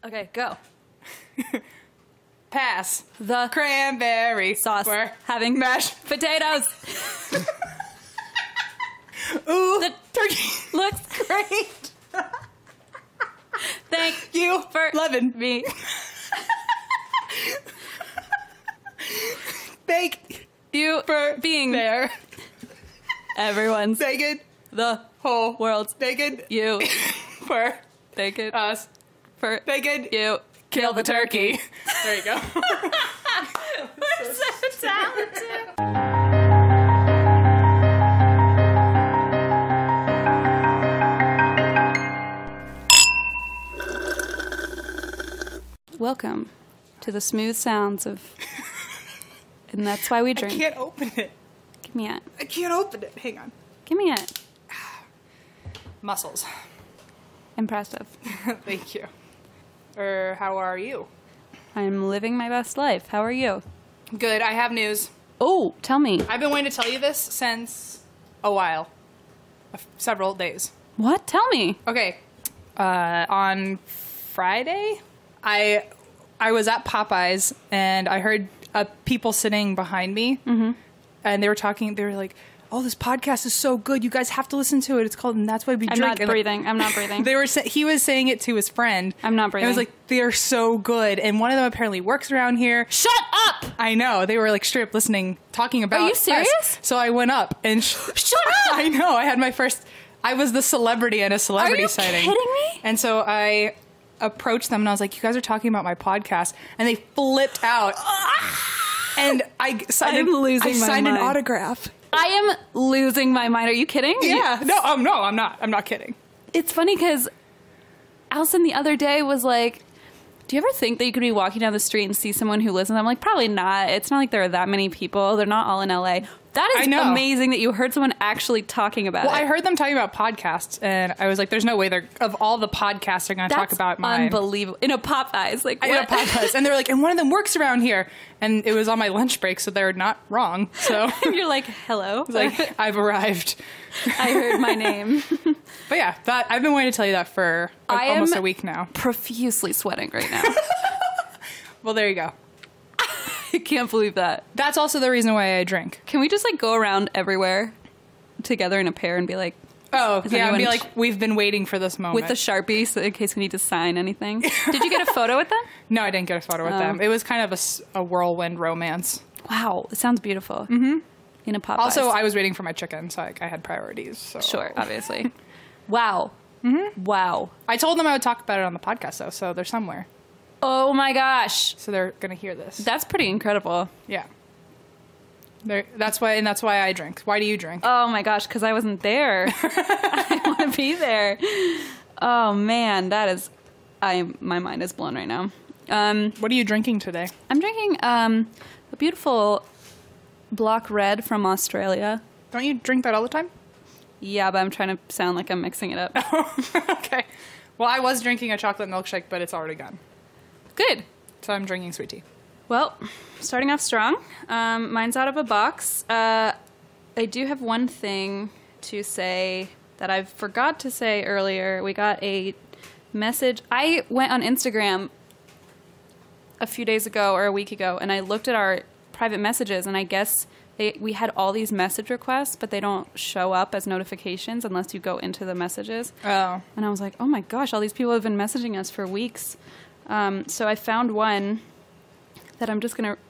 Okay, go. Pass. The Cranberry sauce. We're having mashed potatoes. Ooh, The turkey looks great. Thank You for loving me. Thank You for being there. Everyone's Thanking the whole world's thanking you. for Thank it us. for Thanking you. kill the turkey. There you go. We're so talented. Welcome to the smooth sounds of... And that's why we I drink. can't open it. Give me it. I can't open it. Hang on. Give me it. Muscles. Impressive. Thank you. How are you? I'm living my best life. How are you? Good. I have news. Oh, tell me. I've been waiting to tell you this since a while. Several days. What? Tell me. Okay. On Friday, I was at Popeyes and I heard people sitting behind me, and they were talking. They were like, "Oh, this podcast is so good. You guys have to listen to it. It's called And That's Why We Drink." I'm not breathing. I'm not breathing. He was saying it to his friend. I'm not breathing. I was like, they are so good. And one of them apparently works around here. Shut up! I know. They were like straight up listening, talking about. Are you serious? us. So I went up and Shut up! I know. I had my first. I was the celebrity at a celebrity Are you sighting. kidding me? And so I approached them and I was like, "You guys are talking about my podcast," and they flipped out. And I signed an autograph. I am losing my mind. Are you kidding? Yeah. No, I'm not. I'm not kidding. It's funny because Allison the other day was like, do you ever think that you could be walking down the street and see someone who listens? I'm like, probably not. It's not like there are that many people. They're not all in LA. That is amazing that you heard someone actually talking about it. Well, I heard them talking about podcasts, and I was like, there's no way of all the podcasts are going to talk about mine. Unbelievable. In a Popeyes. Like, what? In a Popeyes. And they were like, and one of them works around here. And it was on my lunch break, so they're not wrong. So And you're like, hello? like, I've arrived. I heard my name. But yeah, I've been waiting to tell you that for almost a week now. Profusely sweating right now. Well, there you go. I can't believe that. That's also the reason why I drink. Can we just like go around everywhere together in a pair and be like, oh, is yeah, and be anyone like, we've been waiting for this moment. with the Sharpie so in case we need to sign anything? Did you get a photo with them? No, I didn't get a photo with them. It was kind of a whirlwind romance. Wow, it sounds beautiful. Mm-hmm. In a Popeyes. Also, I was waiting for my chicken, so I had priorities. So. Sure, obviously. Wow. Mm-hmm. Wow. I told them I would talk about it on the podcast, though, so they're somewhere. Oh my gosh. So they're going to hear this. That's pretty incredible. Yeah. That's why I drink. Why do you drink? Oh my gosh, because I wasn't there. I want to be there. Oh man, that is... my mind is blown right now. What are you drinking today? I'm drinking a beautiful Block Red from Australia. Don't you drink that all the time? Yeah, but I'm trying to sound like I'm mixing it up. Okay. Well, I was drinking a chocolate milkshake, but it's already gone. Good. So I'm drinking sweet tea. Well, starting off strong. Mine's out of a box. I do have one thing to say that I forgot to say earlier. We got a message. I went on Instagram a few days ago or a week ago, and I looked at our private messages, and I guess we had all these message requests, but they don't show up as notifications unless you go into the messages. Oh. And I was like, oh my gosh, all these people have been messaging us for weeks. So I found one that I'm just going to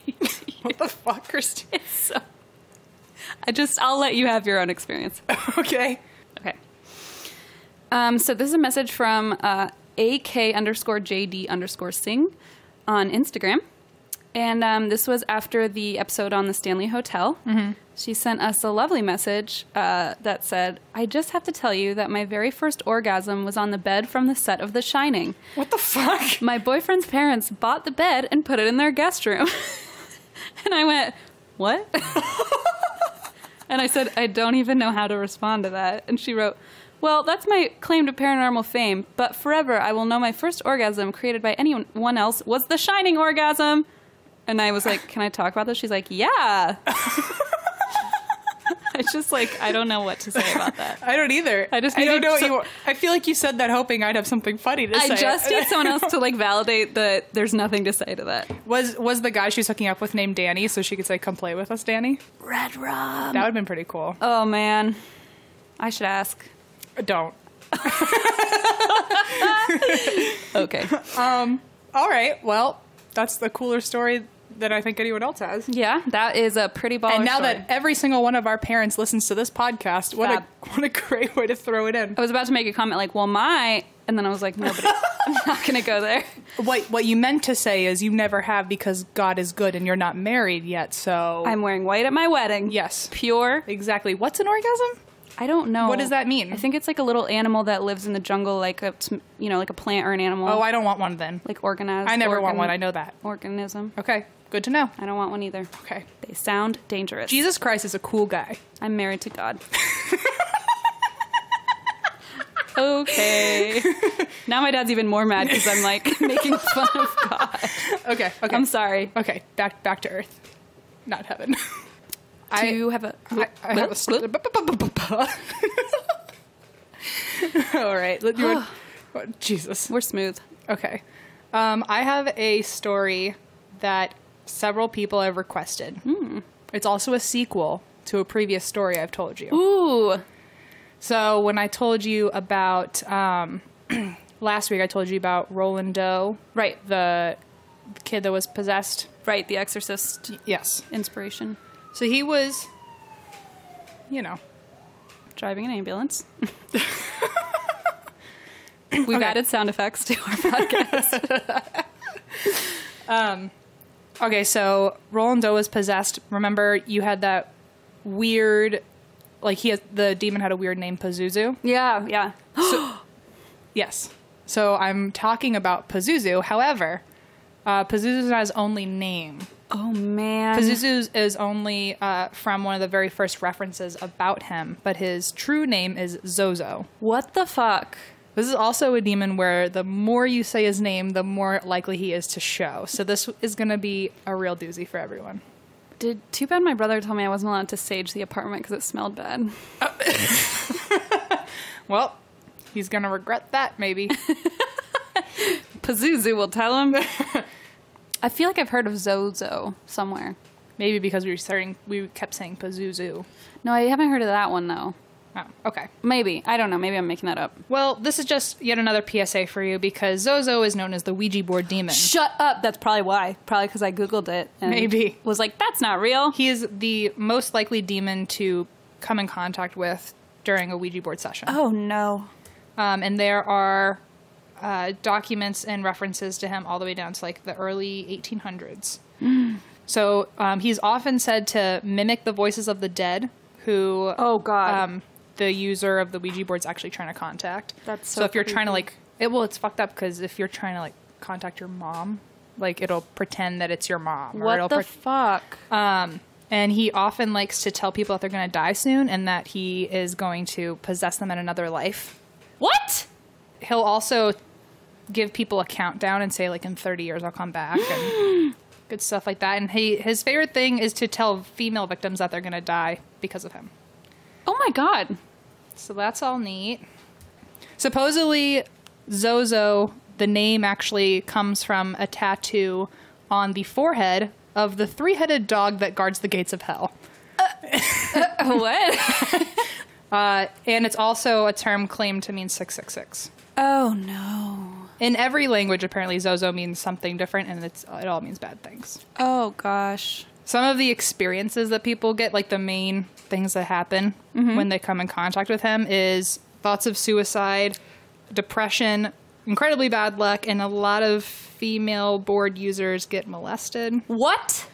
read to you. What the fuck, Christine? It's so... I'll let you have your own experience. Okay. Okay. So this is a message from AK_JD_Sing on Instagram. And this was after the episode on the Stanley Hotel. Mm-hmm. She sent us a lovely message that said, I just have to tell you that my very first orgasm was on the bed from the set of The Shining. What the fuck? My boyfriend's parents bought the bed and put it in their guest room. And I went, what? And I said, I don't even know how to respond to that. And she wrote, well, that's my claim to paranormal fame, but forever I will know my first orgasm created by anyone else was the Shining Orgasm. And I was like, can I talk about this? She's like, yeah. I just like, I don't know what to say about that. I don't either. I just I don't needed know what some- you. I feel like you said that hoping I'd have something funny to say. I just need someone else to like validate that there's nothing to say to that. Was the guy she's hooking up with named Danny, so she could say, "Come play with us, Danny"? Red rum. That would have been pretty cool. Oh man, I should ask. Don't. Okay. All right. Well, that's the cooler story than I think anyone else has. Yeah, that is a pretty baller And now story. that every single one of our parents listens to this podcast, what a great way to throw it in. I was about to make a comment like, well, and then I was like, nobody, I'm not going to go there. What you meant to say is you never have because God is good and you're not married yet, so... I'm wearing white at my wedding. Yes. Pure. Exactly. What's an orgasm? I don't know. What does that mean? I think it's like a little animal that lives in the jungle, like a, like a plant or an animal. Oh, I don't want one then. Like organized. I never want one. I know that. Organism. Okay. Good to know. I don't want one either. Okay. They sound dangerous. Jesus Christ is a cool guy. I'm married to God. Okay. Now my dad's even more mad because I'm like making fun of God. Okay. Okay. I'm sorry. Okay. Back to earth. Not heaven. Do you have a... I have a... All right. Jesus. We're smooth. Okay. I have a story that several people have requested. It's also a sequel to a previous story I've told you. Ooh. So when I told you about... last week I told you about Roland Doe. Right. The kid that was possessed. Right, The Exorcist Yes. inspiration. So he was, Driving an ambulance. We've added sound effects to our podcast. Okay, so Roland Doe was possessed. Remember, you had that weird, the demon had a weird name, Pazuzu. Yeah. Yes. So I'm talking about Pazuzu. However, Pazuzu's not his only name. Oh, man. Pazuzu is only from one of the very first references about him, but his true name is ZoZo. What the fuck? This is also a demon where the more you say his name, the more likely he is to show. So this is going to be a real doozy for everyone. Too bad my brother told me I wasn't allowed to sage the apartment because it smelled bad. Well, he's going to regret that, maybe. Pazuzu will tell him. I feel like I've heard of ZoZo somewhere. Maybe because we kept saying Pazuzu. No, I haven't heard of that one, though. Oh, okay. Maybe. I don't know. Maybe I'm making that up. Well, this is just yet another PSA for you because ZoZo is known as the Ouija board demon. Shut up. That's probably why. Probably because I Googled it. And Maybe. was like, that's not real. He is the most likely demon to come in contact with during a Ouija board session. Oh, no. And there are documents and references to him all the way down to the early 1800s. So he's often said to mimic the voices of the dead who... Oh, God. The user of the Ouija board's actually trying to contact. That's so if you're trying creepy. to it's fucked up because if you're trying to contact your mom, it'll pretend that it's your mom. Or What it'll the fuck? and he often likes to tell people that they're going to die soon and that he is going to possess them in another life. What? He'll also give people a countdown and say in 30 years I'll come back and good stuff like that. And his favorite thing is to tell female victims that they're going to die because of him. Oh, my God. So that's all neat. Supposedly, ZoZo, the name actually comes from a tattoo on the forehead of the three-headed dog that guards the gates of hell. What? And it's also a term claimed to mean 666. Oh, no. In every language, apparently, ZoZo means something different, and it all means bad things. Oh, gosh. Some of the experiences that people get, the main things that happen when they come in contact with him is thoughts of suicide, depression, incredibly bad luck, and a lot of female board users get molested. What?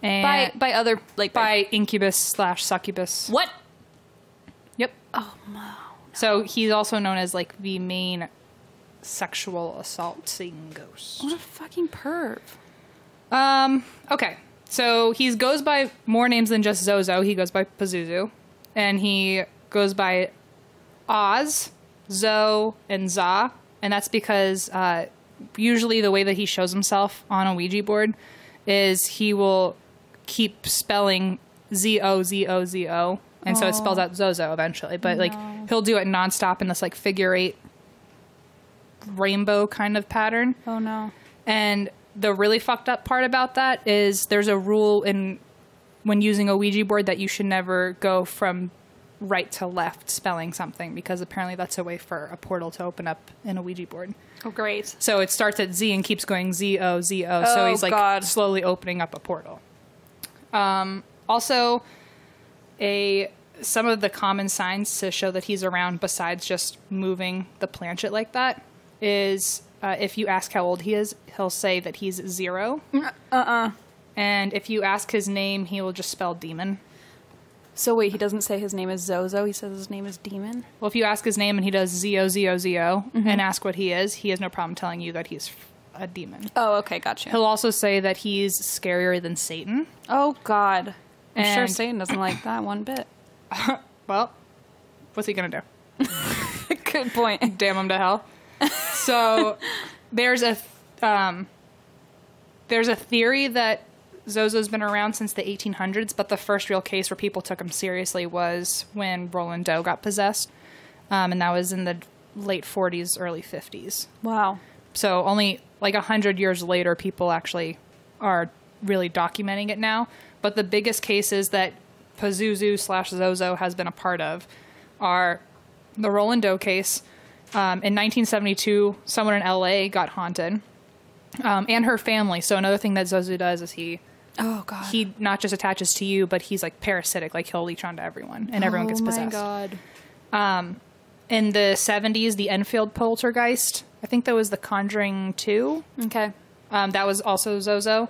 And By other, by incubus/succubus. What? Yep. Oh, no. So he's also known as the main sexual assaulting ghost. What a fucking perv. Okay. So he goes by more names than just ZoZo. He goes by Pazuzu. And he goes by Oz, Zo, and Za. And that's because usually the way that he shows himself on a Ouija board is he will keep spelling Z-O, Z-O, Z-O And so it spells out ZoZo eventually. But like he'll do it nonstop in this like figure 8 rainbow kind of pattern. Oh no. And the really fucked up part about that is there's a rule when using a Ouija board that you should never go from right to left spelling something, because apparently that's a way for a portal to open up in a Ouija board. Oh, great. So it starts at Z and keeps going Z-O, Z-O. So he's like slowly opening up a portal. Also, some of the common signs to show that he's around besides just moving the planchet like that is if you ask how old he is, he'll say that he's 0. And if you ask his name, he will just spell demon. So wait, he doesn't say his name is ZoZo, he says his name is Demon? Well, if you ask his name and he does Z-O-Z-O-Z-O and ask what he has no problem telling you that he's a demon. Oh, okay, gotcha. He'll also say that he's scarier than Satan. Oh, God. I'm sure And- Satan doesn't like that one bit. Well, what's he gonna do? Good point. Damn him to hell. So there's a theory that ZoZo's been around since the 1800s, but the first real case where people took him seriously was when Roland Doe got possessed, and that was in the late 40s, early 50s. Wow. So only like 100 years later, people actually are really documenting it now. But the biggest cases that Pazuzu/ZoZo has been a part of are the Roland Doe case. In 1972, someone in LA got haunted, and her family. So another thing that ZoZo does is he not just attaches to you, but he's like parasitic, like he'll leech onto everyone, and everyone gets possessed. Oh my God. In the 70s, the Enfield poltergeist, I think that was The Conjuring 2. Okay. That was also ZoZo.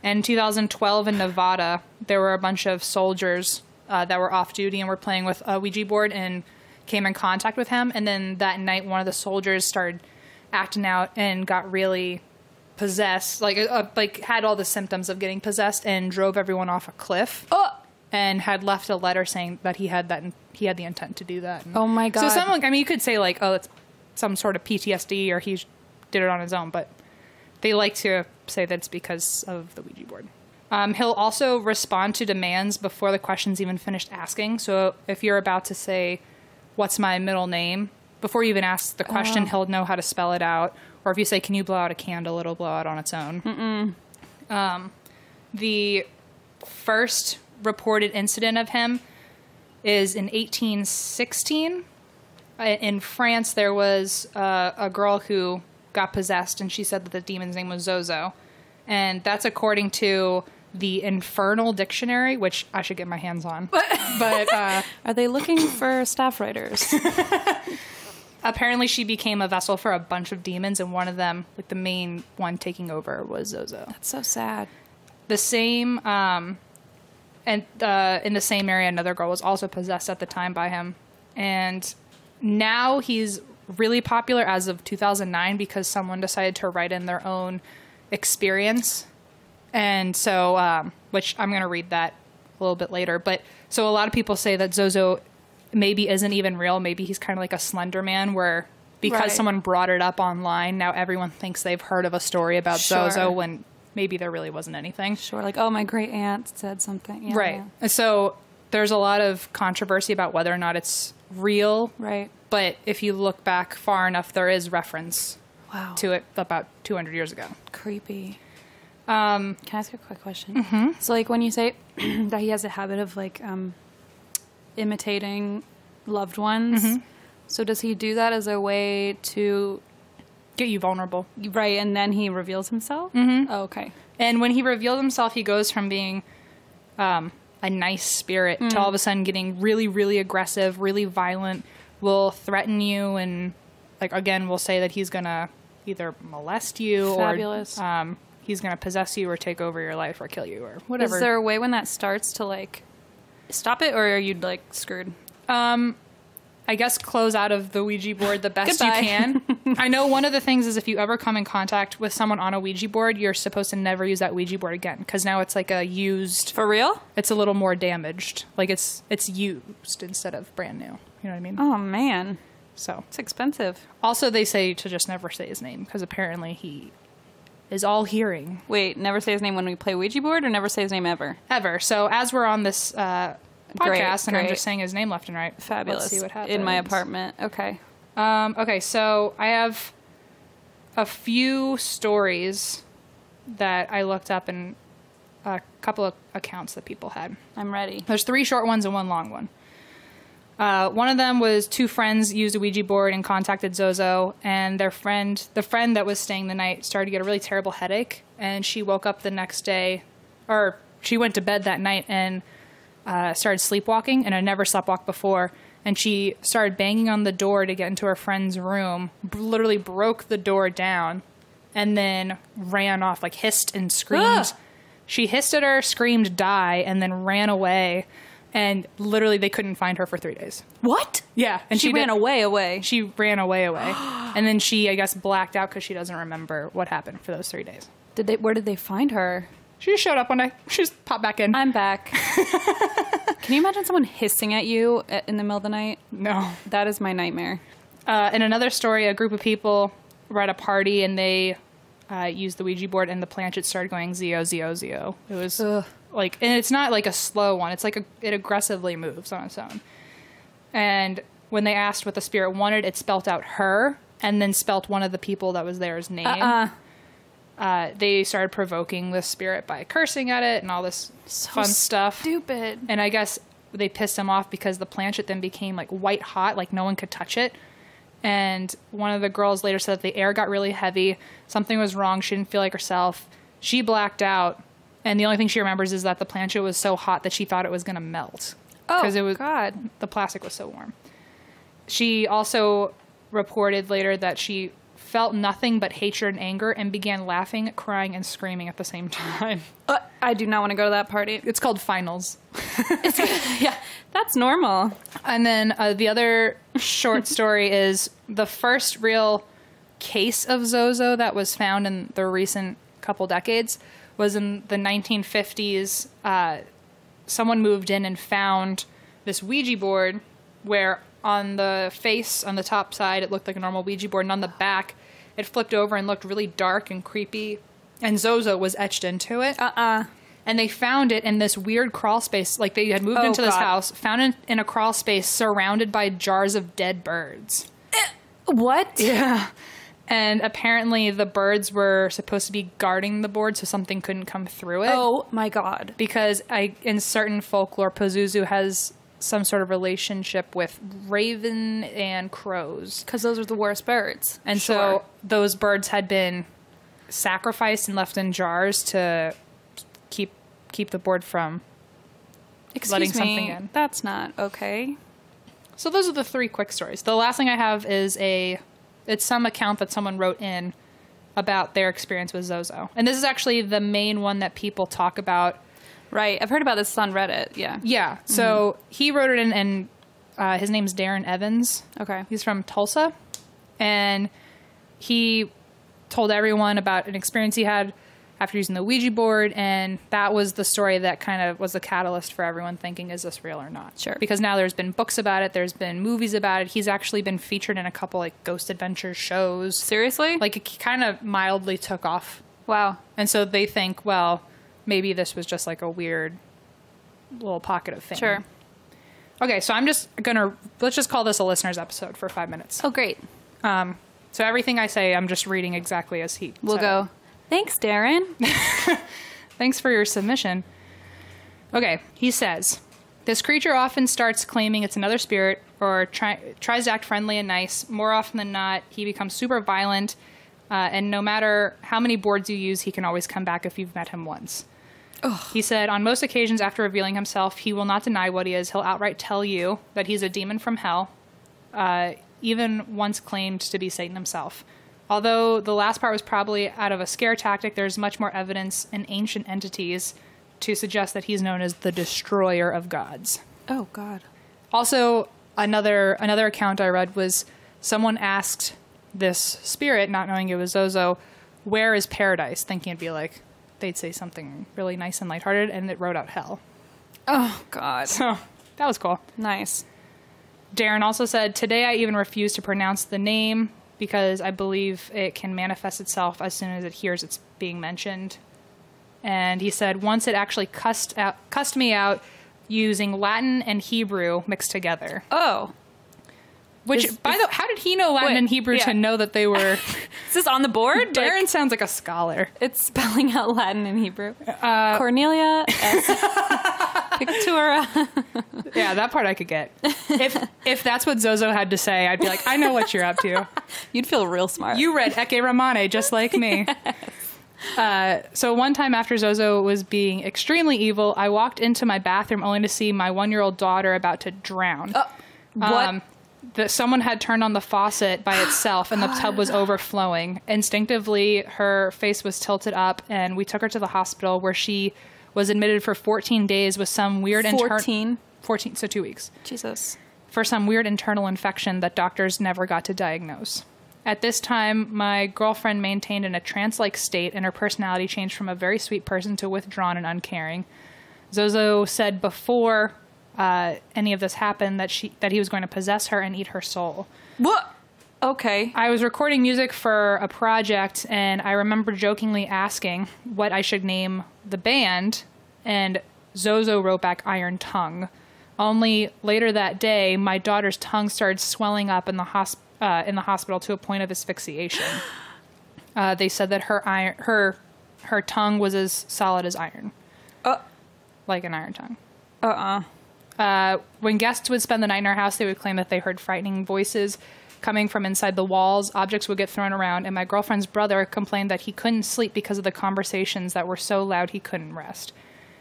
And in 2012 in Nevada, there were a bunch of soldiers that were off duty and were playing with a Ouija board and came in contact with him. And then that night, one of the soldiers started acting out and got really possessed, like had all the symptoms of getting possessed, and drove everyone off a cliff. Oh! And had left a letter saying that he had the intent to do that. And Oh my God. so someone, I mean, you could say like, oh, it's some sort of PTSD or he did it on his own, but they like to say that it's because of the Ouija board. He'll also respond to demands before the question's even finished asking. So if you're about to say, what's my middle name? Before you even ask the question, he'll know how to spell it out. Or if you say, can you blow out a candle? It'll blow out on its own. The first reported incident of him is in 1816. In France, there was a girl who got possessed, and she said that the demon's name was ZoZo. And that's according to the Infernal Dictionary, which I should get my hands on. But Are they looking for staff writers? apparently she became a vessel for a bunch of demons, and one of them, like the main one taking over, was ZoZo. That's so sad. The same, and in the same area, another girl was also possessed at the time by him. And now he's really popular as of 2009 because someone decided to write in their own experience. And so, which I'm going to read that a little bit later. But so a lot of people say that ZoZo maybe isn't even real. Maybe he's kind of like a Slender Man, where because someone brought it up online, now everyone thinks they've heard of a story about ZoZo when maybe there really wasn't anything. Sure, like, oh, my great aunt said something. Yeah, right. Yeah. And so there's a lot of controversy about whether or not it's real. Right. But if you look back far enough, there is reference to it about 200 years ago. Creepy. Can I ask a quick question? Mm-hmm. So, like, when you say that he has a habit of, like, imitating loved ones, so does he do that as a way to get you vulnerable? Right, and then he reveals himself? Mm-hmm. Oh, okay. And when he reveals himself, he goes from being a nice spirit to all of a sudden getting really, really aggressive, really violent, will threaten you, and, like, again, will say that he's going to either molest you Fabulous. or he's going to possess you or take over your life or kill you or whatever. Is there a way when that starts to, like, stop it, or are you, like, screwed? I guess close out of the Ouija board the best you can. I know one of the things is if you ever come in contact with someone on a Ouija board, you're supposed to never use that Ouija board again, because now it's like a used... For real? It's a little more damaged. Like, it's used instead of brand new. You know what I mean? Oh, man. So It's expensive. also, they say to just never say his name, because apparently he is all hearing. Wait, never say his name when we play Ouija board, or never say his name ever? Ever. So as we're on this podcast, and I'm great. just saying his name left and right. Fabulous. Let's see what happens. In my apartment. Okay. Okay, so I have a few stories that I looked up and a couple of accounts that people had. I'm ready. There's 3 short ones and 1 long one. One of them was 2 friends used a Ouija board and contacted ZoZo, and the friend that was staying the night started to get a really terrible headache, and she woke up the next day, or she went to bed that night and started sleepwalking, and had never sleptwalked before, and she started banging on the door to get into her friend's room, literally broke the door down, and then ran off, like hissed and screamed. She hissed at her, screamed, die, and then ran away. And literally, they couldn't find her for 3 days. What? Yeah. And she ran away. She ran away. And then she, I guess, blacked out because she doesn't remember what happened for those 3 days. Where did they find her? She just showed up one day. She just popped back in. I'm back. Can you imagine someone hissing at you in the middle of the night? No. That is my nightmare. In another story, a group of people were at a party and they used the Ouija board, and the planchette started going ZO, ZO, ZO. It was... Like, and it's not like a slow one. It's like it aggressively moves on its own. And when they asked what the spirit wanted, it spelt out her, and then spelt one of the people that was there's name. They started provoking the spirit by cursing at it and all this fun stuff. Stupid. And I guess they pissed him off because the planchette then became like white hot, like no one could touch it. And one of the girls later said that the air got really heavy. Something was wrong. She didn't feel like herself. She blacked out. And the only thing she remembers is that the planchette was so hot that she thought it was going to melt. Oh, it was, God. The plastic was so warm. She also reported later that she felt nothing but hatred and anger and began laughing, crying, and screaming at the same time. I do not want to go to that party. It's called finals. Yeah, that's normal. And then the other short story is the first real case of ZoZo that was found in the recent couple decades was in the 1950s. Someone moved in and found this Ouija board where on the face, on the top side, it looked like a normal Ouija board, and on the back, it flipped over and looked really dark and creepy, and ZoZo was etched into it. And they found it in this weird crawl space. Like, they had moved into this house, found it in a crawl space surrounded by jars of dead birds. What? Yeah. And apparently the birds were supposed to be guarding the board so something couldn't come through it. Oh, my God. Because in certain folklore, Pazuzu has some sort of relationship with raven and crows. Because those are the worst birds. And so those birds had been sacrificed and left in jars to keep the board from letting something in. That's not okay. So those are the 3 quick stories. The last thing I have is it's some account that someone wrote in about their experience with ZoZo. And this is actually the main one that people talk about. Right. I've heard about this on Reddit. Yeah. Yeah. So he wrote it in, and his name's Darren Evans. Okay. He's from Tulsa. And he told everyone about an experience he had after using the Ouija board, and that was the story that kind of was the catalyst for everyone thinking, is this real or not? Sure. Because now there's been books about it, there's been movies about it. He's actually been featured in a couple like Ghost Adventure shows. Seriously? Like, it kind of mildly took off. Wow. And so they think, well, maybe this was just like a weird little pocket of fame. Sure. Okay, so let's just call this a listener's episode for 5 minutes. Oh, great. So everything I say, I'm just reading exactly as he We'll said. go, thanks, Darren. Thanks for your submission. Okay, he says, this creature often starts claiming it's another spirit or tries to act friendly and nice. More often than not, he becomes super violent, and no matter how many boards you use, he can always come back if you've met him once. Ugh. He said, on most occasions after revealing himself, he will not deny what he is. He'll outright tell you that he's a demon from hell, even once claimed to be Satan himself. Although the last part was probably out of a scare tactic, there's much more evidence in ancient entities to suggest that he's known as the destroyer of gods. Oh, God. Also, another account I read was someone asked this spirit, not knowing it was ZoZo, where is paradise? Thinking it'd be like, they'd say something really nice and lighthearted, and it wrote out hell. Oh, God. So, that was cool. Nice. Darren also said, today I even refuse to pronounce the name because I believe it can manifest itself as soon as it hears it's being mentioned. And he said, once it actually cussed me out using Latin and Hebrew mixed together. Oh. Which, by the way, how did he know Latin and Hebrew to know that they were... Is this on the board? Darren sounds like a scholar. It's spelling out Latin and Hebrew. Cornelia S. Pictura. Yeah, that part I could get. If that's what ZoZo had to say, I'd be like, I know what you're up to. You'd feel real smart. You read Ecce Romane just like me. Yes. So one time after ZoZo was being extremely evil, I walked into my bathroom only to see my 1-year-old daughter about to drown. What? That someone had turned on the faucet by itself and the tub was overflowing. Instinctively, her face was tilted up and we took her to the hospital where she was admitted for 14 days with some weird 14, so 2 weeks. Jesus. For some weird internal infection that doctors never got to diagnose. At this time, my girlfriend maintained in a trance-like state and her personality changed from a very sweet person to withdrawn and uncaring. ZoZo said before any of this happened that he was going to possess her and eat her soul. What? Okay. I was recording music for a project and I remember jokingly asking what I should name the band, and ZoZo wrote back Iron Tongue. Only later that day, my daughter's tongue started swelling up in the hospital to a point of asphyxiation. They said that her tongue was as solid as iron. Like an iron tongue. When guests would spend the night in our house, they would claim that they heard frightening voices coming from inside the walls. Objects would get thrown around, and my girlfriend's brother complained that he couldn't sleep because of the conversations that were so loud he couldn't rest.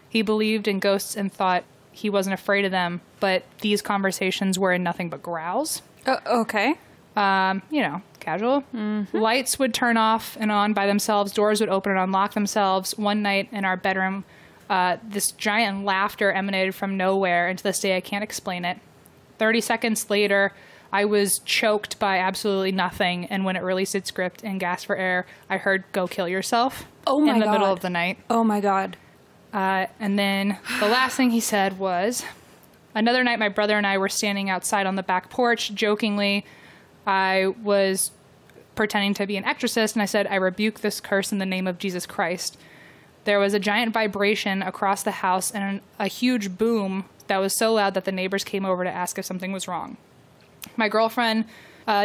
He believed in ghosts and thought he wasn't afraid of them, but these conversations were in nothing but growls. Okay. Casual. Mm-hmm. Lights would turn off and on by themselves. Doors would open and unlock themselves. One night in our bedroom, this giant laughter emanated from nowhere, and to this day I can't explain it. 30 seconds later, I was choked by absolutely nothing, and when it released its grip and gasped for air, I heard, "Go kill yourself," in the middle of the night. Oh my God. And then the last thing he said was, another night my brother and I were standing outside on the back porch. Jokingly, I was pretending to be an exorcist, and I said, "I rebuke this curse in the name of Jesus Christ." There was a giant vibration across the house and a huge boom that was so loud that the neighbors came over to ask if something was wrong. My girlfriend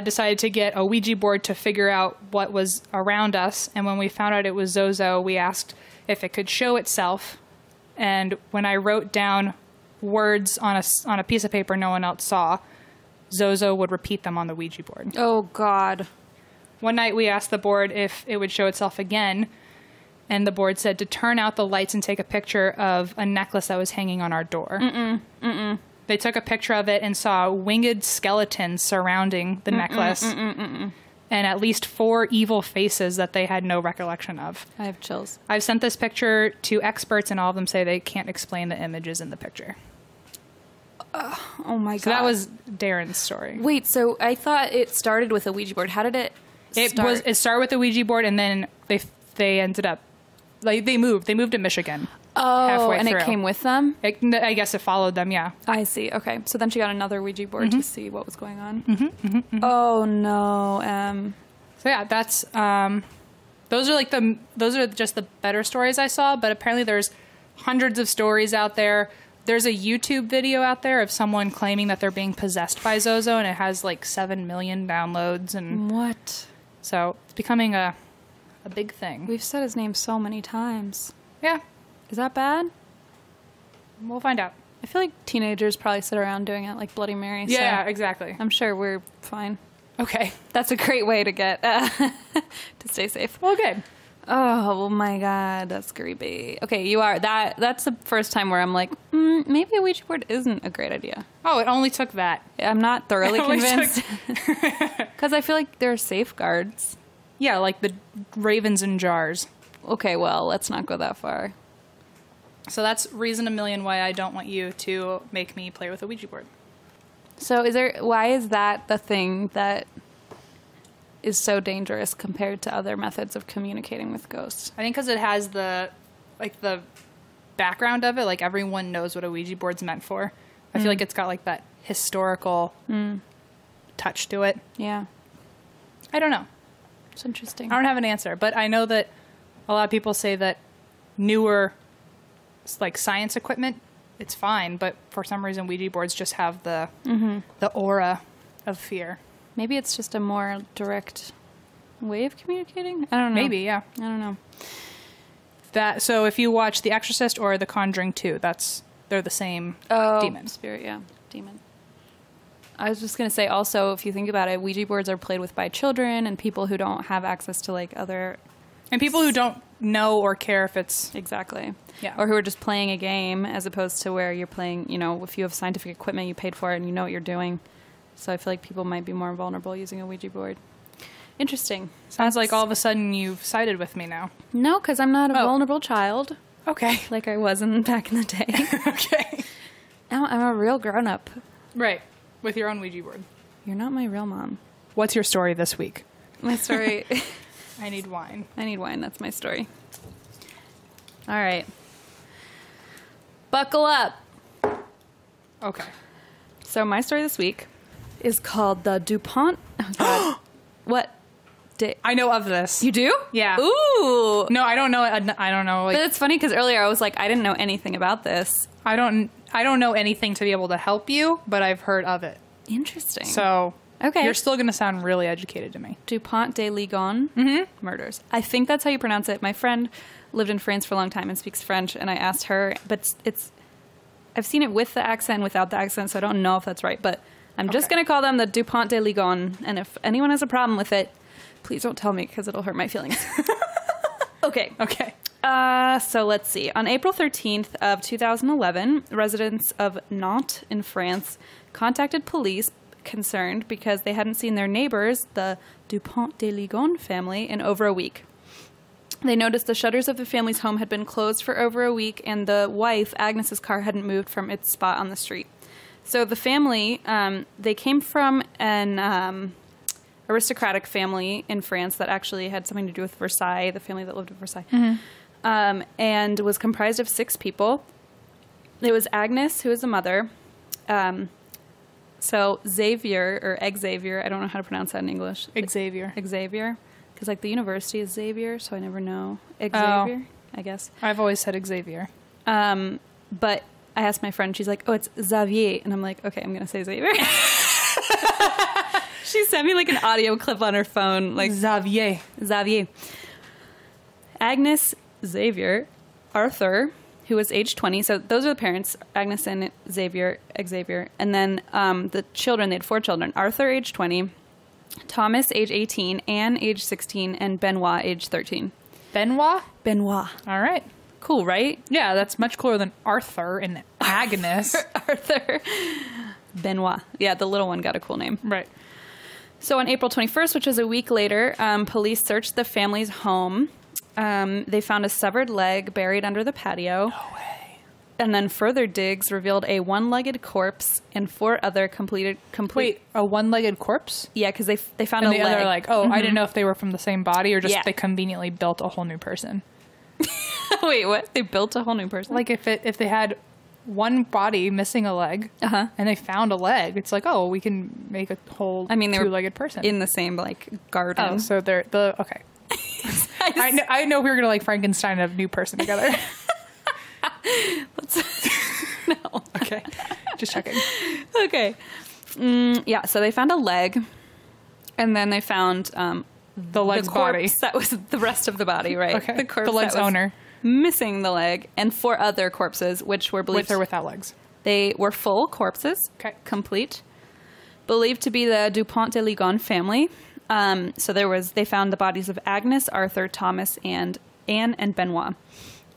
decided to get a Ouija board to figure out what was around us, and when we found out it was ZoZo, we asked if it could show itself. And when I wrote down words on a piece of paper no one else saw, ZoZo would repeat them on the Ouija board. Oh, God. One night we asked the board if it would show itself again, and the board said to turn out the lights and take a picture of a necklace that was hanging on our door. They took a picture of it and saw winged skeletons surrounding the necklace and at least 4 evil faces that they had no recollection of. I have chills. I've sent this picture to experts, and all of them say they can't explain the images in the picture. Oh my God. So that was Darren's story. Wait, so I thought it started with a Ouija board. How did it start? It started with a Ouija board, and then they ended up, like, they moved to Michigan. Oh, and through. It came with them? I guess it followed them, yeah. I see. Okay. So then she got another Ouija board to see what was going on. Oh, no. So yeah, that's, those are just the better stories I saw, but apparently there's hundreds of stories out there. There's a YouTube video out there of someone claiming that they're being possessed by ZoZo, and it has like 7 million downloads. And what? So it's becoming a big thing. We've said his name so many times. Yeah. Is that bad? We'll find out. I feel like teenagers probably sit around doing it like Bloody Mary. Yeah, so exactly. I'm sure we're fine. Okay. That's a great way to get to stay safe. Well, good. Oh my God, that's creepy. Okay, you are that's the first time where I'm like, maybe a Ouija board isn't a great idea. Oh, it only took that. I'm not thoroughly convinced because I feel like there are safeguards. Yeah, like the ravens in jars. Okay, well, let's not go that far. So that's reason a million why I don't want you to make me play with a Ouija board. So why is that the thing that is so dangerous compared to other methods of communicating with ghosts? I think because it has the background of it, like everyone knows what a Ouija board's meant for. I feel like it's got like that historical touch to it. Yeah. I don't know. It's interesting. I don't have an answer, but I know that a lot of people say that newer like science equipment it's fine. But for some reason, Ouija boards just have the aura of fear. Maybe it's just a more direct way of communicating. I don't know. Maybe, yeah. I don't know. So if you watch The Exorcist or The Conjuring 2, they're the same demon. Spirit, yeah. Demon. I was just going to say also, if you think about it, Ouija boards are played with by children and people who don't have access to like other... And people who don't know or care if it's... Exactly. Yeah. Or who are just playing a game as opposed to where you're playing, you know, if you have scientific equipment, you paid for it and you know what you're doing. So I feel like people might be more vulnerable using a Ouija board. Interesting. Sounds like all of a sudden you've sided with me now. No, because I'm not a vulnerable child. Okay. Like I was back in the day. Okay. Now I'm a real grown-up. Right. With your own Ouija board. You're not my real mom. What's your story this week? My story... I need wine. I need wine. That's my story. All right. Buckle up. Okay. So my story this week is called the Dupont... Oh, God. What? I know of this. You do? Yeah. Ooh. No, I don't know. I don't know. Like, but it's funny because earlier I was like, I didn't know anything about this. I don't know anything to be able to help you, but I've heard of it. Interesting. So... Okay. You're still going to sound really educated to me. Dupont de Ligonnes murders. I think that's how you pronounce it. My friend lived in France for a long time and speaks French, and I asked her, but I've seen it with the accent and without the accent, so I don't know if that's right, but I'm just going to call them the Dupont de Ligonnes, and if anyone has a problem with it, please don't tell me because it'll hurt my feelings. Okay. Okay. So let's see. On April 13th of 2011, residents of Nantes in France contacted police concerned because they hadn't seen their neighbors, the Dupont de Ligonnes family, in over a week. They noticed the shutters of the family's home had been closed for over a week, and the wife, Agnes's car, hadn't moved from its spot on the street. So the family, they came from an aristocratic family in France that actually had something to do with Versailles, the family that lived at Versailles, and was comprised of 6 people. It was Agnes, who is the mother, so Xavier, or Xavier, I don't know how to pronounce that in English. Xavier. Because like the university is Xavier, so I never know. Xavier, I guess. I've always said Xavier. But I asked my friend, she's like, oh, it's Xavier. And I'm like, okay, I'm going to say Xavier. She sent me like an audio clip on her phone. Like Xavier. Agnes, Xavier, Arthur, who was age 20. So those are the parents, Agnes and Xavier. And then the children, they had 4 children. Arthur, age 20. Thomas, age 18. Anne, age 16. And Benoit, age 13. Benoit? Benoit. All right. Cool, right? Yeah, that's much cooler than Arthur and Agnes. Arthur. Benoit. Yeah, the little one got a cool name. Right. So on April 21st, which was a week later, police searched the family's home. They found a severed leg buried under the patio. No way. And then further digs revealed a 1-legged corpse and 4 other complete. Wait, a 1-legged corpse? Yeah, because they found and a leg. They're like, I didn't know if they were from the same body or just they conveniently built a whole new person. Wait, what? They built a whole new person? Like if they had one body missing a leg and they found a leg, it's like, we can make a whole 2-legged person in the same like garden. Oh, so they're okay. I know we were gonna like Frankenstein a new person together. No. Okay. Just checking. Okay. Yeah. So they found a leg, and then they found the leg's body. That was the rest of the body, right? Okay. The corpse. The leg's owner. Missing the leg, and 4 other corpses, which were believed with or without legs. They were full corpses. Okay. Complete. Believed to be the Dupont de Ligonnes family. So they found the bodies of Agnes, Arthur, Thomas, and Anne and Benoit.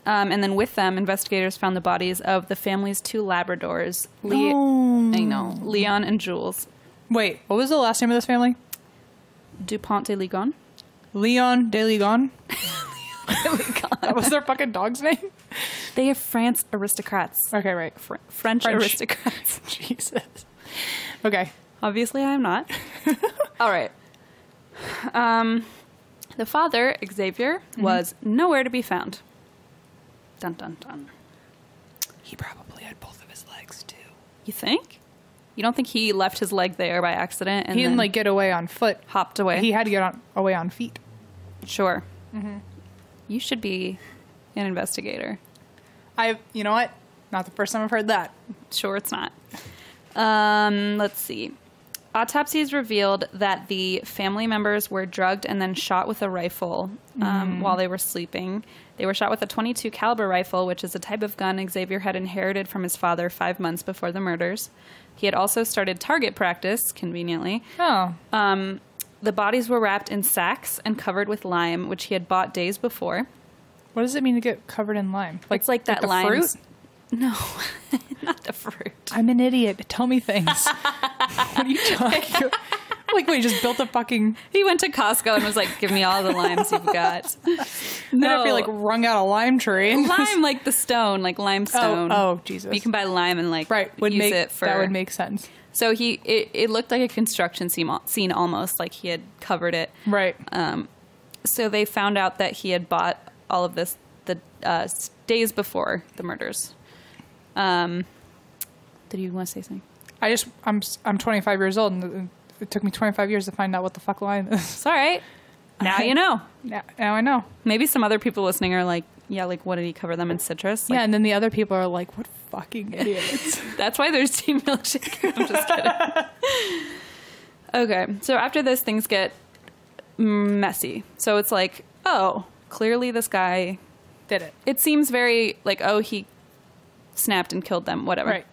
And then with them, investigators found the bodies of the family's 2 Labradors, Leon and Jules. Wait, what was the last name of this family? Dupont de Ligonnes. Leon de Ligonnes? That was their fucking dog's name? They are France aristocrats. Okay, right. French aristocrats. Jesus. Okay. Obviously, I am not. All right. The father, Xavier, was nowhere to be found. Dun, dun, dun. He probably had both of his legs, too. You think? You don't think he left his leg there by accident? And he didn't, like, get away on foot. Hopped away? He had to get away on feet. Sure. You should be an investigator. You know what? Not the first time I've heard that. Sure, it's not. Let's see. Autopsies revealed that the family members were drugged and then shot with a rifle while they were sleeping. They were shot with a .22 caliber rifle, which is a type of gun Xavier had inherited from his father 5 months before the murders. He had also started target practice, conveniently. Oh. The bodies were wrapped in sacks and covered with lime, which he had bought days before. What does it mean to get covered in lime? It's like that the lime fruit? No, not the fruit. I'm an idiot. Tell me things. What are you talking about? Like, wait, just built a fucking... He went to Costco and was like, give me all the limes you've got. No. If he, like, wrung out a lime tree. Lime, like the stone, like limestone. Oh, Jesus. You can buy lime and, like, use it for... That would make sense. So it looked like a construction scene almost, like he had covered it. Right. So they found out that he had bought all of this the days before the murders. Did you want to say something? I'm 25 years old, and it took me 25 years to find out what the fuck lime is. It's all right. Now you know. Now I know. Maybe some other people listening are like, yeah, like, what did he cover them in citrus? Like, yeah, and then the other people are like, what fucking idiots. That's why there's tea milkshake. I'm just kidding. Okay, so after this, things get messy. So it's like, oh, clearly this guy did it. It seems very like, oh, he snapped and killed them, whatever. Right.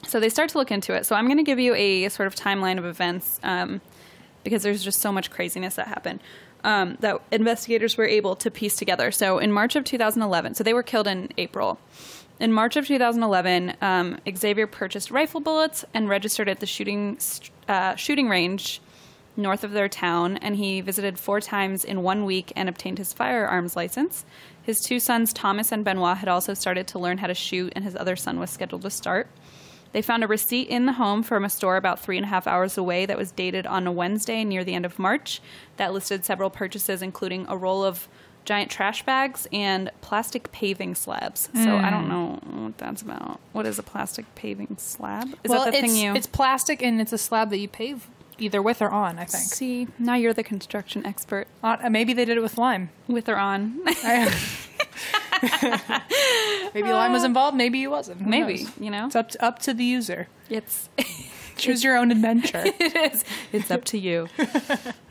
So they start to look into it. So I'm going to give you a sort of timeline of events because there's just so much craziness that happened that investigators were able to piece together. So in March of 2011, so they were killed in April. In March of 2011, Xavier purchased rifle bullets and registered at the shooting range north of their town, and he visited 4 times in 1 week and obtained his firearms license. His 2 sons, Thomas and Benoit, had also started to learn how to shoot, and his other son was scheduled to start. They found a receipt in the home from a store about 3.5 hours away that was dated on a Wednesday near the end of March that listed several purchases, including a roll of giant trash bags and plastic paving slabs. So I don't know what that's about. What is a plastic paving slab? Is that the thing you... It's plastic, and it's a slab that you pave either with or on, I think. See, now you're the construction expert. Maybe they did it with lime. With or on. Maybe lime was involved, maybe he wasn't. Who maybe, knows? you know? It's up to the user. It's... Choose your own adventure. It is. It's up to you. All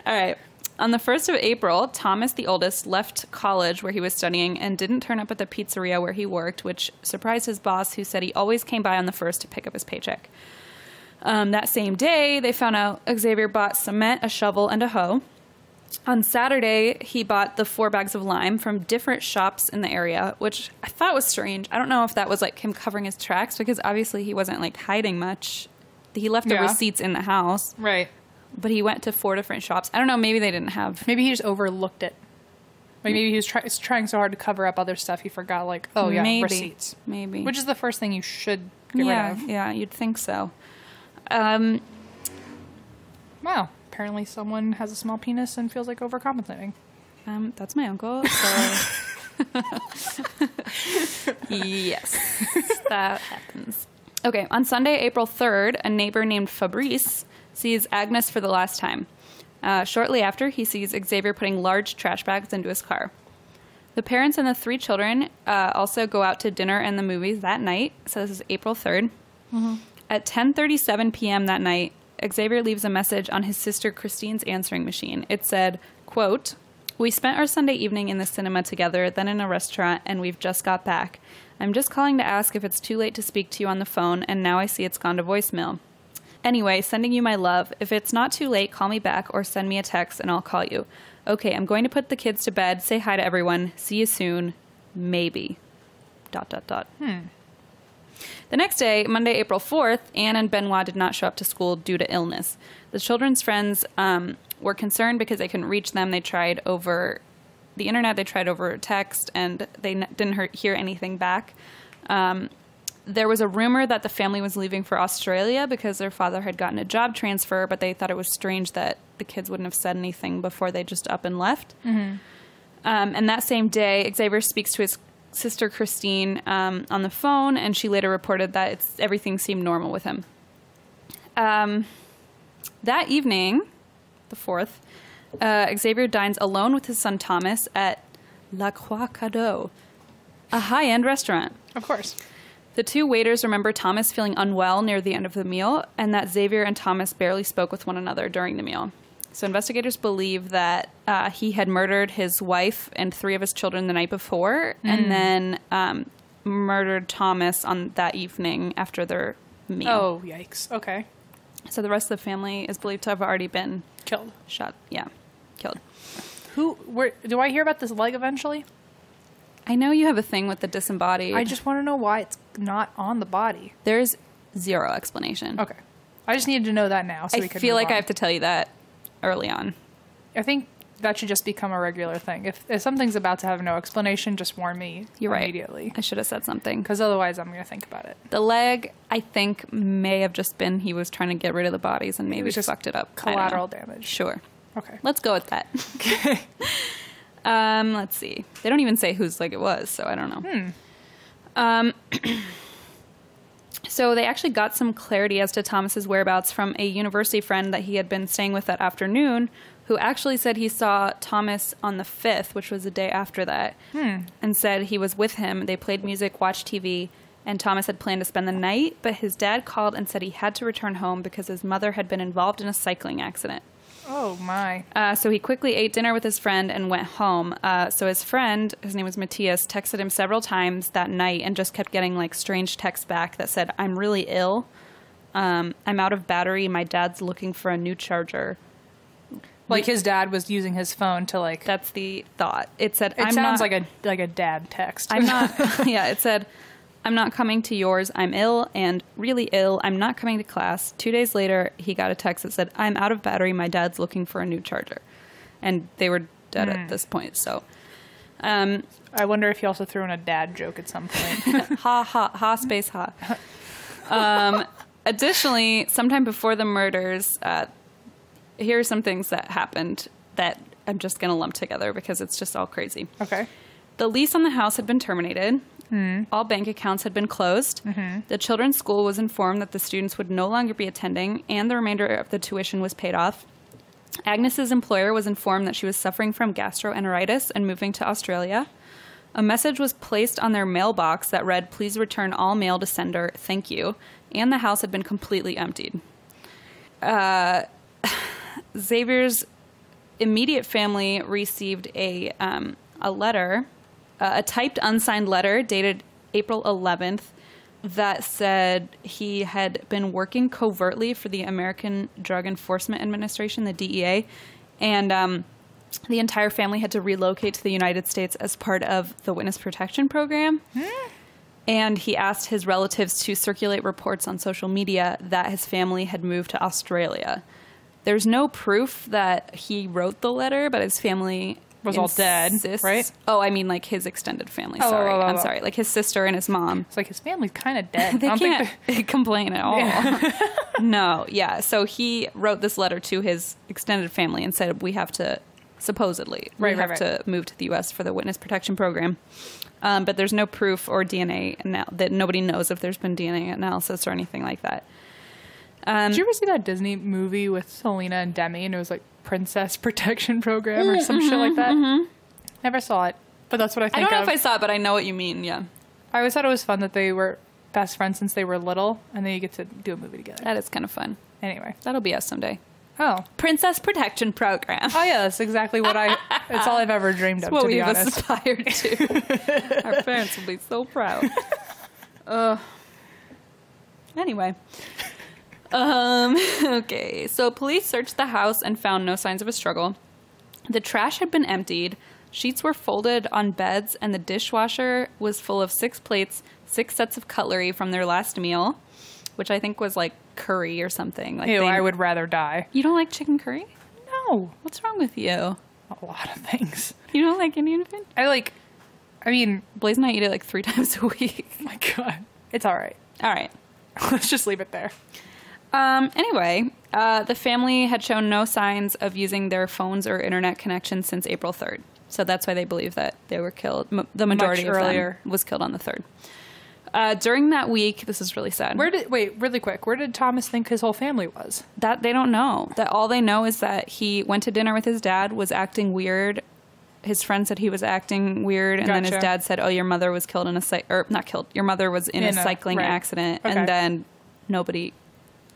right. On the 1st of April, Thomas, the oldest, left college where he was studying and didn't turn up at the pizzeria where he worked, which surprised his boss, who said he always came by on the 1st to pick up his paycheck. That same day, they found out Xavier bought cement, a shovel, and a hoe. On Saturday, he bought the 4 bags of lime from different shops in the area, which I thought was strange. I don't know if that was like him covering his tracks, because obviously he wasn't like hiding much. He left the receipts in the house. Right. But he went to 4 different shops. I don't know. Maybe they didn't have... Maybe he just overlooked it. Like maybe he was trying so hard to cover up other stuff, he forgot, like, oh, yeah, maybe. Receipts. Maybe. Which is the first thing you should get rid of. Yeah, you'd think so. Wow. Apparently someone has a small penis and feels like overcompensating. That's my uncle, so... Yes. That happens. Okay, on Sunday, April 3rd, a neighbor named Fabrice sees Agnes for the last time. Shortly after, he sees Xavier putting large trash bags into his car. The parents and the 3 children also go out to dinner and the movies that night. So this is April 3rd. Mm-hmm. At 10:37 p.m. that night, Xavier leaves a message on his sister Christine's answering machine. It said, quote, "We spent our Sunday evening in the cinema together, then in a restaurant, and we've just got back. I'm just calling to ask if it's too late to speak to you on the phone, and now I see it's gone to voicemail. Anyway, sending you my love. If it's not too late, call me back or send me a text and I'll call you. Okay, I'm going to put the kids to bed. Say hi to everyone. See you soon. Maybe. ... The next day, Monday, April 4th, Anne and Benoit did not show up to school due to illness. The children's friends were concerned because they couldn't reach them. They tried over the internet, they tried over text, and they didn't hear anything back. There was a rumor that the family was leaving for Australia because their father had gotten a job transfer, but they thought it was strange that the kids wouldn't have said anything before they just up and left. Mm-hmm. And that same day, Xavier speaks to his sister Christine on the phone, and she later reported that everything seemed normal with him. That evening, the 4th, Xavier dines alone with his son Thomas at La Croix Cadeau, a high-end restaurant. Of course. The two waiters remember Thomas feeling unwell near the end of the meal and that Xavier and Thomas barely spoke with one another during the meal. So investigators believe that he had murdered his wife and 3 of his children the night before and then murdered Thomas on that evening after their meal. Oh, yikes. Okay. So the rest of the family is believed to have already been Killed. shot. Yeah, killed. Do I hear about this leg eventually? I know you have a thing with the disembodied. I just want to know why it's not on the body. There's zero explanation. Okay. I just needed to know that now. So I we could feel move like on. I have to tell you that early on. I think that should just become a regular thing. If something's about to have no explanation, just warn me immediately. I should have said something. Because otherwise I'm going to think about it. The leg, I think, may have just been he was trying to get rid of the bodies and maybe just fucked it up. Collateral damage. Sure. Okay. Let's go with that. Okay. Let's see. They don't even say whose leg it was, so I don't know. So they actually got some clarity as to Thomas's whereabouts from a university friend that he had been staying with that afternoon, who actually said he saw Thomas on the 5th, which was the day after that, and said he was with him. They played music, watched TV, and Thomas had planned to spend the night, but his dad called and said he had to return home because his mother had been involved in a cycling accident. Oh, my. So he quickly ate dinner with his friend and went home. So his friend, his name was Matthias, texted him several times that night and just kept getting like strange texts back that said, "I'm really ill. I'm out of battery. My dad's looking for a new charger." Like his dad was using his phone to like... That's the thought. It said, It sounds like a dad text. I'm not... Yeah, it said, "I'm not coming to yours. I'm ill and really ill. I'm not coming to class." 2 days later, he got a text that said, "I'm out of battery. My dad's looking for a new charger." And they were dead at this point, so... I wonder if he also threw in a dad joke at some point. Ha, ha, ha, space, ha. Additionally, sometime before the murders, here are some things that happened that I'm just going to lump together because it's just all crazy. Okay. The lease on the house had been terminated. All bank accounts had been closed. The children's school was informed that the students would no longer be attending, and the remainder of the tuition was paid off. Agnes's employer was informed that she was suffering from gastroenteritis and moving to Australia. A message was placed on their mailbox that read, "Please return all mail to sender. Thank you." And the house had been completely emptied. Xavier's immediate family received a letter, a typed unsigned letter dated April 11th that said he had been working covertly for the American Drug Enforcement Administration, the DEA, and the entire family had to relocate to the United States as part of the Witness Protection Program. And he asked his relatives to circulate reports on social media that his family had moved to Australia. There's no proof that he wrote the letter, but his family was all dead, right? Oh, I mean, like his extended family. Sorry, I'm sorry. Like his sister and his mom. It's like his family's kind of dead. They can't complain at all. Yeah. No, yeah. So he wrote this letter to his extended family and said, "We have to, supposedly, we have to move to the U.S. for the Witness Protection Program." But there's no proof or DNA that nobody knows if there's been DNA analysis or anything like that. Did you ever see that Disney movie with Selena and Demi, and it was like Princess Protection Program or some shit like that? Never saw it, but that's what I think of. I don't know if I saw it, but I know what you mean, yeah. I always thought it was fun that they were best friends since they were little, and then you get to do a movie together. That is kind of fun. Anyway. That'll be us someday. Oh. Princess Protection Program. Oh, yeah, that's exactly what it's all I've ever dreamed of, to be honest. That's what we've aspired to. Our parents will be so proud. Anyway. Okay, so police searched the house and found no signs of a struggle. The trash had been emptied, sheets were folded on beds, and the dishwasher was full of 6 plates, 6 sets of cutlery from their last meal, which I think was like curry or something. Like Ew, I would rather die. You don't like chicken curry? No. What's wrong with you? A lot of things. You don't like Indian food? Blaze and I eat it like 3 times a week. Oh my God. It's all right. All right. Let's just leave it there. Anyway, the family had shown no signs of using their phones or internet connection since April 3rd. So that's why they believe that they were killed. The majority of them was killed on the 3rd. During that week, this is really sad. Really quick. Where did Thomas think his whole family was? That they don't know. That all they know is that he went to dinner with his dad, was acting weird, his friend said he was acting weird, and then his dad said, "Oh, your mother was killed in or not killed. Your mother was in a cycling accident," and then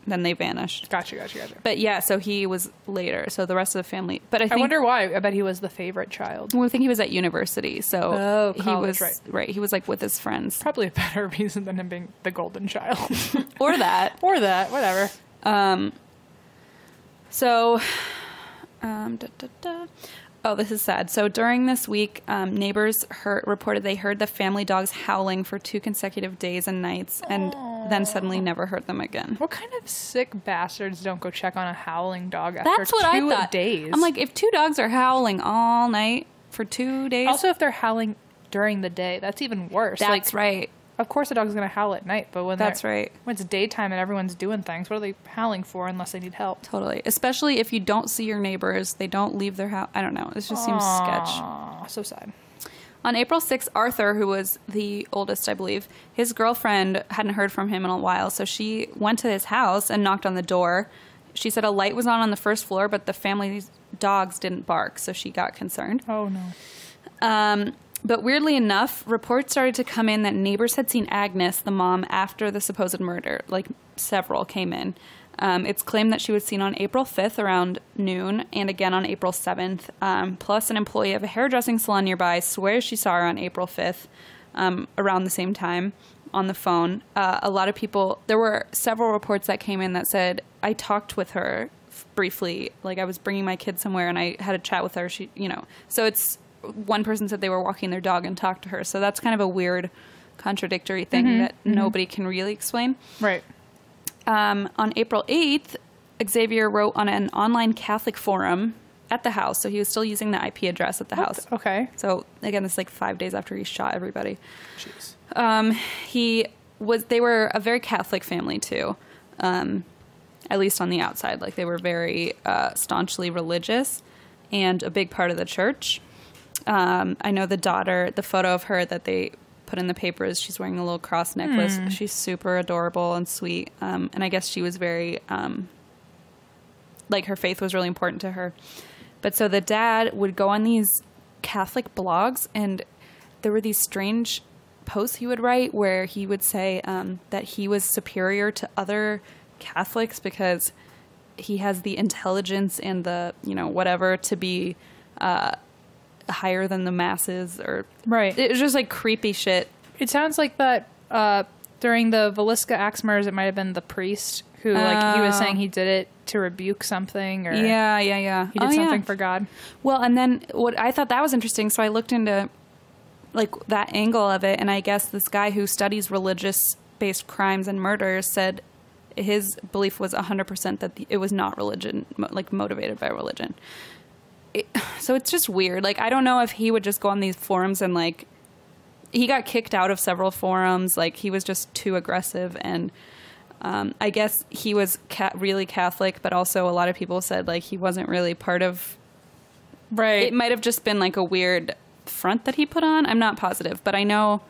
then they vanished. Gotcha. But yeah, so he was later. So the rest of the family. But I wonder why. I bet he was the favorite child. Well, I think he was at university, so college, he was right. He was like with his friends. Probably a better reason than him being the golden child, or that, whatever. So, Oh, this is sad. So during this week, neighbors reported they heard the family dogs howling for 2 consecutive days and nights, and then suddenly never heard them again. What kind of sick bastards don't go check on a howling dog after 2 days? I'm like, if 2 dogs are howling all night for 2 days. Also, if they're howling during the day, that's even worse. That's right. Of course, a dog's going to howl at night, but when right. When it's daytime and everyone's doing things, what are they howling for unless they need help? Totally. Especially if you don't see your neighbors, they don't leave their house. I don't know. It just seems sketch. So sad. On April 6th, Arthur, who was the oldest, I believe, his girlfriend hadn't heard from him in a while, so she went to his house and knocked on the door. She said a light was on the first floor, but the family's dogs didn't bark, so she got concerned. Oh, no. But weirdly enough, reports started to come in that neighbors had seen Agnes, the mom, after the supposed murder. Like, several came in. It's claimed that she was seen on April 5th around noon and again on April 7th. Plus, an employee of a hairdressing salon nearby swears she saw her on April 5th around the same time on the phone. A lot of people... There were several reports that came in that said, I talked with her briefly. Like, I was bringing my kid somewhere and I had a chat with her. She, So it's... One person said they were walking their dog and talked to her. So that's kind of a weird contradictory thing that nobody can really explain. Right. On April 8th, Xavier wrote on an online Catholic forum at the house. So he was still using the IP address at the house. Okay. So again, it's like 5 days after he shot everybody. Jeez. They were a very Catholic family too. At least on the outside. Like they were very staunchly religious and a big part of the church. I know the daughter, the photo of her that they put in the papers, she's wearing a little cross necklace. She's super adorable and sweet. And I guess she was very, her faith was really important to her. But so the dad would go on these Catholic blogs, and there were these strange posts he would write where he would say that he was superior to other Catholics because he has the intelligence and the, whatever to be, higher than the masses, or right. It was just like creepy shit. It sounds like that during the Villisca axe murders, it might have been the priest who he was saying he did it to rebuke something, or he did something for God. Well, and then what I thought that was interesting, so I looked into like that angle of it, and I guess this guy who studies religious based crimes and murders said his belief was 100% that it was not religion, like motivated by religion. So it's just weird. Like, I don't know if he would just go on these forums and, like, he got kicked out of several forums. Like, he was just too aggressive. And I guess he was really Catholic, but also a lot of people said, like, he wasn't really part of... Right. It might have just been, like, a weird front that he put on. I'm not positive. But I know,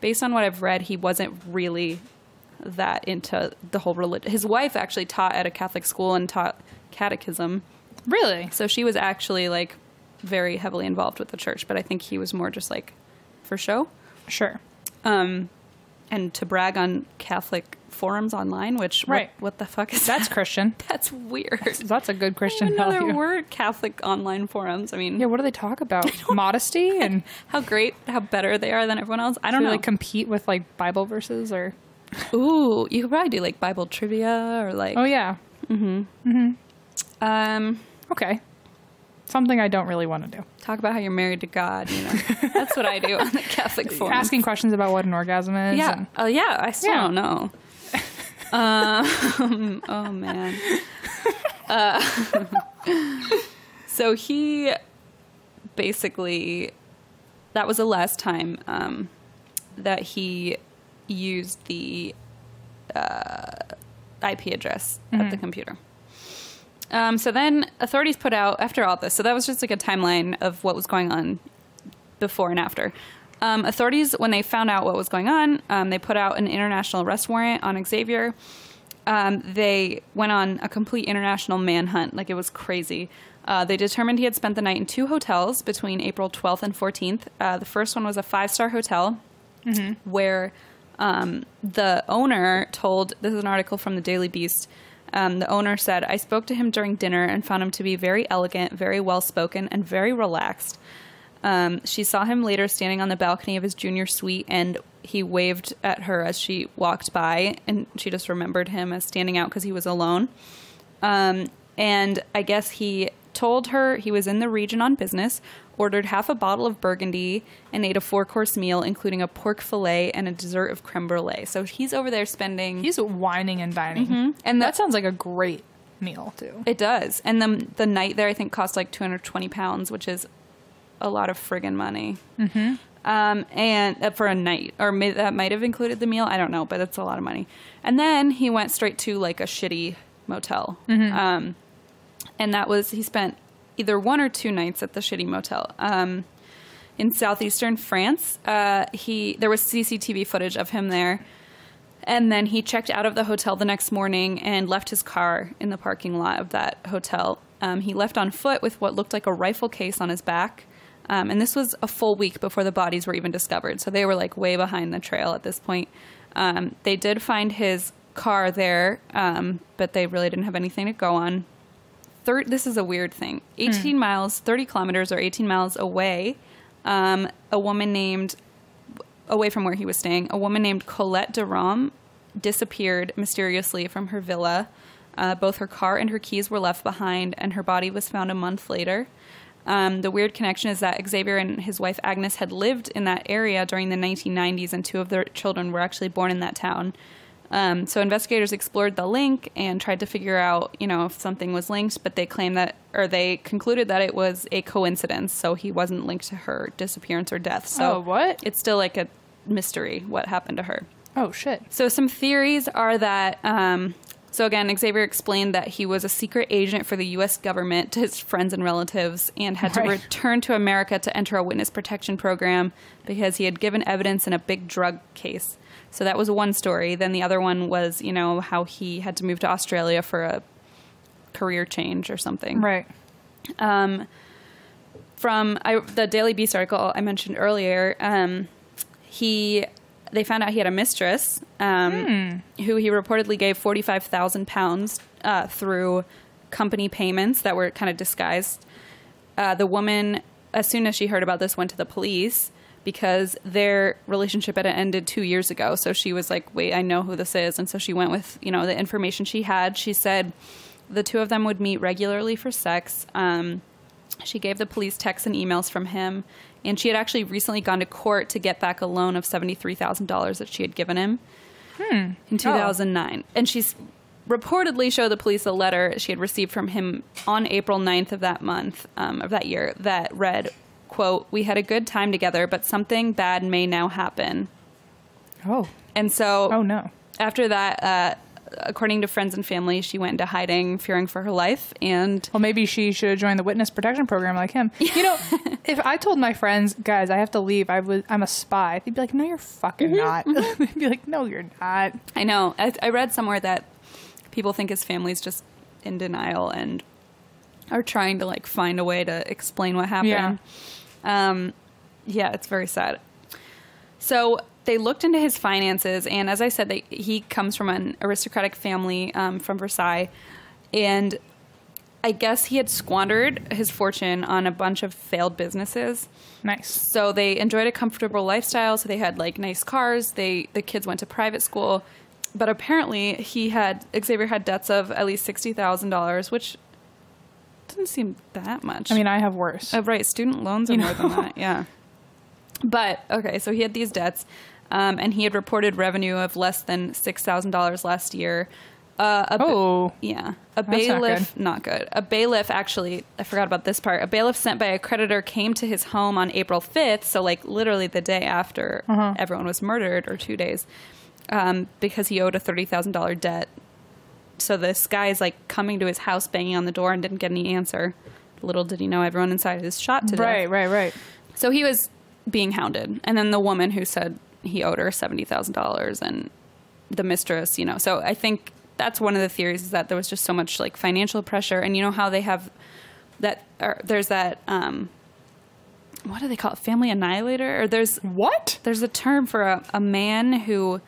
based on what I've read, he wasn't really that into the whole religion. His wife actually taught at a Catholic school and taught catechism. Really? So she was actually, like, very heavily involved with the church, but I think he was more just, like, for show. Sure. And to brag on Catholic forums online, which, right. What the fuck is That's that? Christian. That's weird. That's a good Christian value. value. There were Catholic online forums. I mean... Yeah, what do they talk about? Modesty? And how better they are than everyone else? I don't know. Like, compete with, like, Bible verses, or... Ooh, you could probably do, like, Bible trivia, or, like... Oh, yeah. Okay. Something I don't really want to do. Talk about how you're married to God, That's what I do on the Catholic forum. Asking questions about what an orgasm is. Yeah. I still don't know. Oh, man. So he basically... That was the last time that he used the IP address of the computer. So then authorities put out, after all this, so that was just like a timeline of what was going on before and after. Authorities, when they found out what was going on, they put out an international arrest warrant on Xavier. They went on a complete international manhunt. Like, it was crazy. They determined he had spent the night in 2 hotels between April 12th and 14th. The first one was a 5-star hotel where the owner told, this is an article from the Daily Beast, the owner said, "I spoke to him during dinner and found him to be very elegant, very well-spoken, and very relaxed. She saw him later standing on the balcony of his junior suite, and he waved at her as she walked by, and she just remembered him as standing out because he was alone. And I guess he told her he was in the region on business, ordered half a bottle of Burgundy, and ate a 4-course meal, including a pork fillet and a dessert of creme brulee. So he's over there spending... He's whining and dining. And that sounds like a great meal, too. It does. And the night there, I think, cost like 220 pounds, which is a lot of friggin' money. And for a night. Or that might have included the meal. I don't know, but it's a lot of money. And then he went straight to like a shitty motel. And that was, he spent either 1 or 2 nights at the shitty motel. In southeastern France, there was CCTV footage of him there. And then he checked out of the hotel the next morning and left his car in the parking lot of that hotel. He left on foot with what looked like a rifle case on his back. And this was a full week before the bodies were even discovered. So they were like way behind the trail at this point. They did find his car there, but they really didn't have anything to go on. This is a weird thing. 18 miles, 30 kilometers or 18 miles away, a woman named, away from where he was staying, a woman named Colette de Rome disappeared mysteriously from her villa. Both her car and her keys were left behind, and her body was found a month later. The weird connection is that Xavier and his wife Agnes had lived in that area during the 1990s, and 2 of their children were actually born in that town. So investigators explored the link and tried to figure out, if something was linked, but they concluded that it was a coincidence. So he wasn't linked to her disappearance or death. So what? It's still like a mystery what happened to her. Oh, shit. So some theories are that, so again, Xavier explained that he was a secret agent for the U.S. government to his friends and relatives and had to return to America to enter a witness protection program because he had given evidence in a big drug case. So that was one story. Then the other one was, how he had to move to Australia for a career change or something. Right. From the Daily Beast article I mentioned earlier, they found out he had a mistress who he reportedly gave £45,000 through company payments that were kind of disguised. The woman, as soon as she heard about this, went to the police because their relationship had ended 2 years ago. So she was like, wait, I know who this is. And so she went with, the information she had. She said the 2 of them would meet regularly for sex. She gave the police texts and emails from him. And she had actually recently gone to court to get back a loan of $73,000 that she had given him in 2009. And she's reportedly showed the police a letter she had received from him on April 9th of that month, of that year, that read, quote, "We had a good time together, but something bad may now happen." Oh. And so no. After that, according to friends and family, she went into hiding, fearing for her life. And well, maybe she should have joined the witness protection program like him. If I told my friends, guys, I have to leave, I'm a spy, they'd be like, no, you're fucking not. They'd be like, no, you're not. I know. I read somewhere that people think his family's just in denial and are trying to find a way to explain what happened. Yeah, it's very sad. So they looked into his finances, and as I said, he comes from an aristocratic family from Versailles, and I guess he had squandered his fortune on a bunch of failed businesses. Nice. So they enjoyed a comfortable lifestyle, so they had nice cars, the kids went to private school, but apparently Xavier had debts of at least $60,000, which doesn't seem that much. I mean, I have worse. Right, student loans are more than that, yeah. But, okay, so he had these debts, and he had reported revenue of less than $6,000 last year. Yeah. A bailiff, not good. A bailiff, actually, I forgot about this part. A bailiff sent by a creditor came to his home on April 5th, so literally the day after everyone was murdered, or 2 days, because he owed a $30,000 debt. So this guy's coming to his house, banging on the door, and didn't get any answer. Little did he know everyone inside is shot to death. Right. So he was being hounded. And then the woman who said he owed her $70,000 and the mistress, So I think that's one of the theories, is that there was just so much financial pressure. And you know how they have there's that what do they call it? Family annihilator? Or there's a term for a man who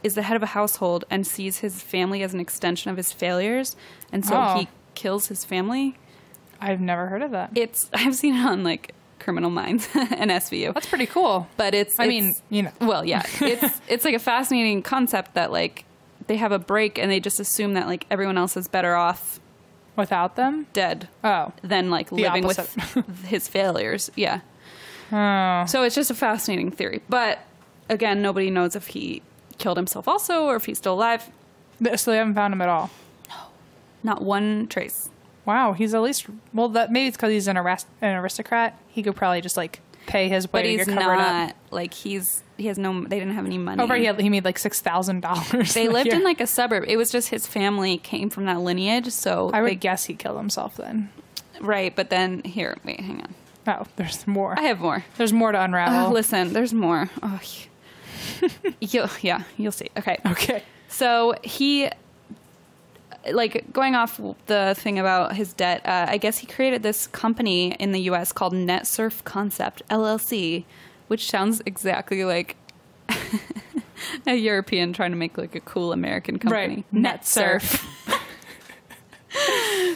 is the head of a household and sees his family as an extension of his failures, and so he kills his family. I've never heard of that. I've seen it on like Criminal Minds and SVU. That's pretty cool. But well, yeah, it's like a fascinating concept that like they have a break and they just assume that like everyone else is better off without them, dead, than like the living opposite. with his failures. Yeah. Oh. So it's just a fascinating theory. But again, nobody knows if he killed himself also or if he's still alive. So they haven't found him at all? No. Not one trace. Wow. He's at least... Well, maybe it's because he's an aristocrat. He could probably just, like, pay his way to get covered up. But he's not. Like, he has no... They didn't have any money. Oh, right. He made, like, $6,000. They lived in, like, a suburb. It was just his family came from that lineage, so... I would guess he killed himself then. Right, but then... Here, wait, hang on. Oh, there's more. I have more. There's more to unravel. Listen, there's more. Oh, you'll see. Okay. Okay. So he, like, going off the thing about his debt, I guess he created this company in the U.S. called Net Surf Concept, LLC, which sounds exactly like a European trying to make, like, a cool American company. Right. Net Surf.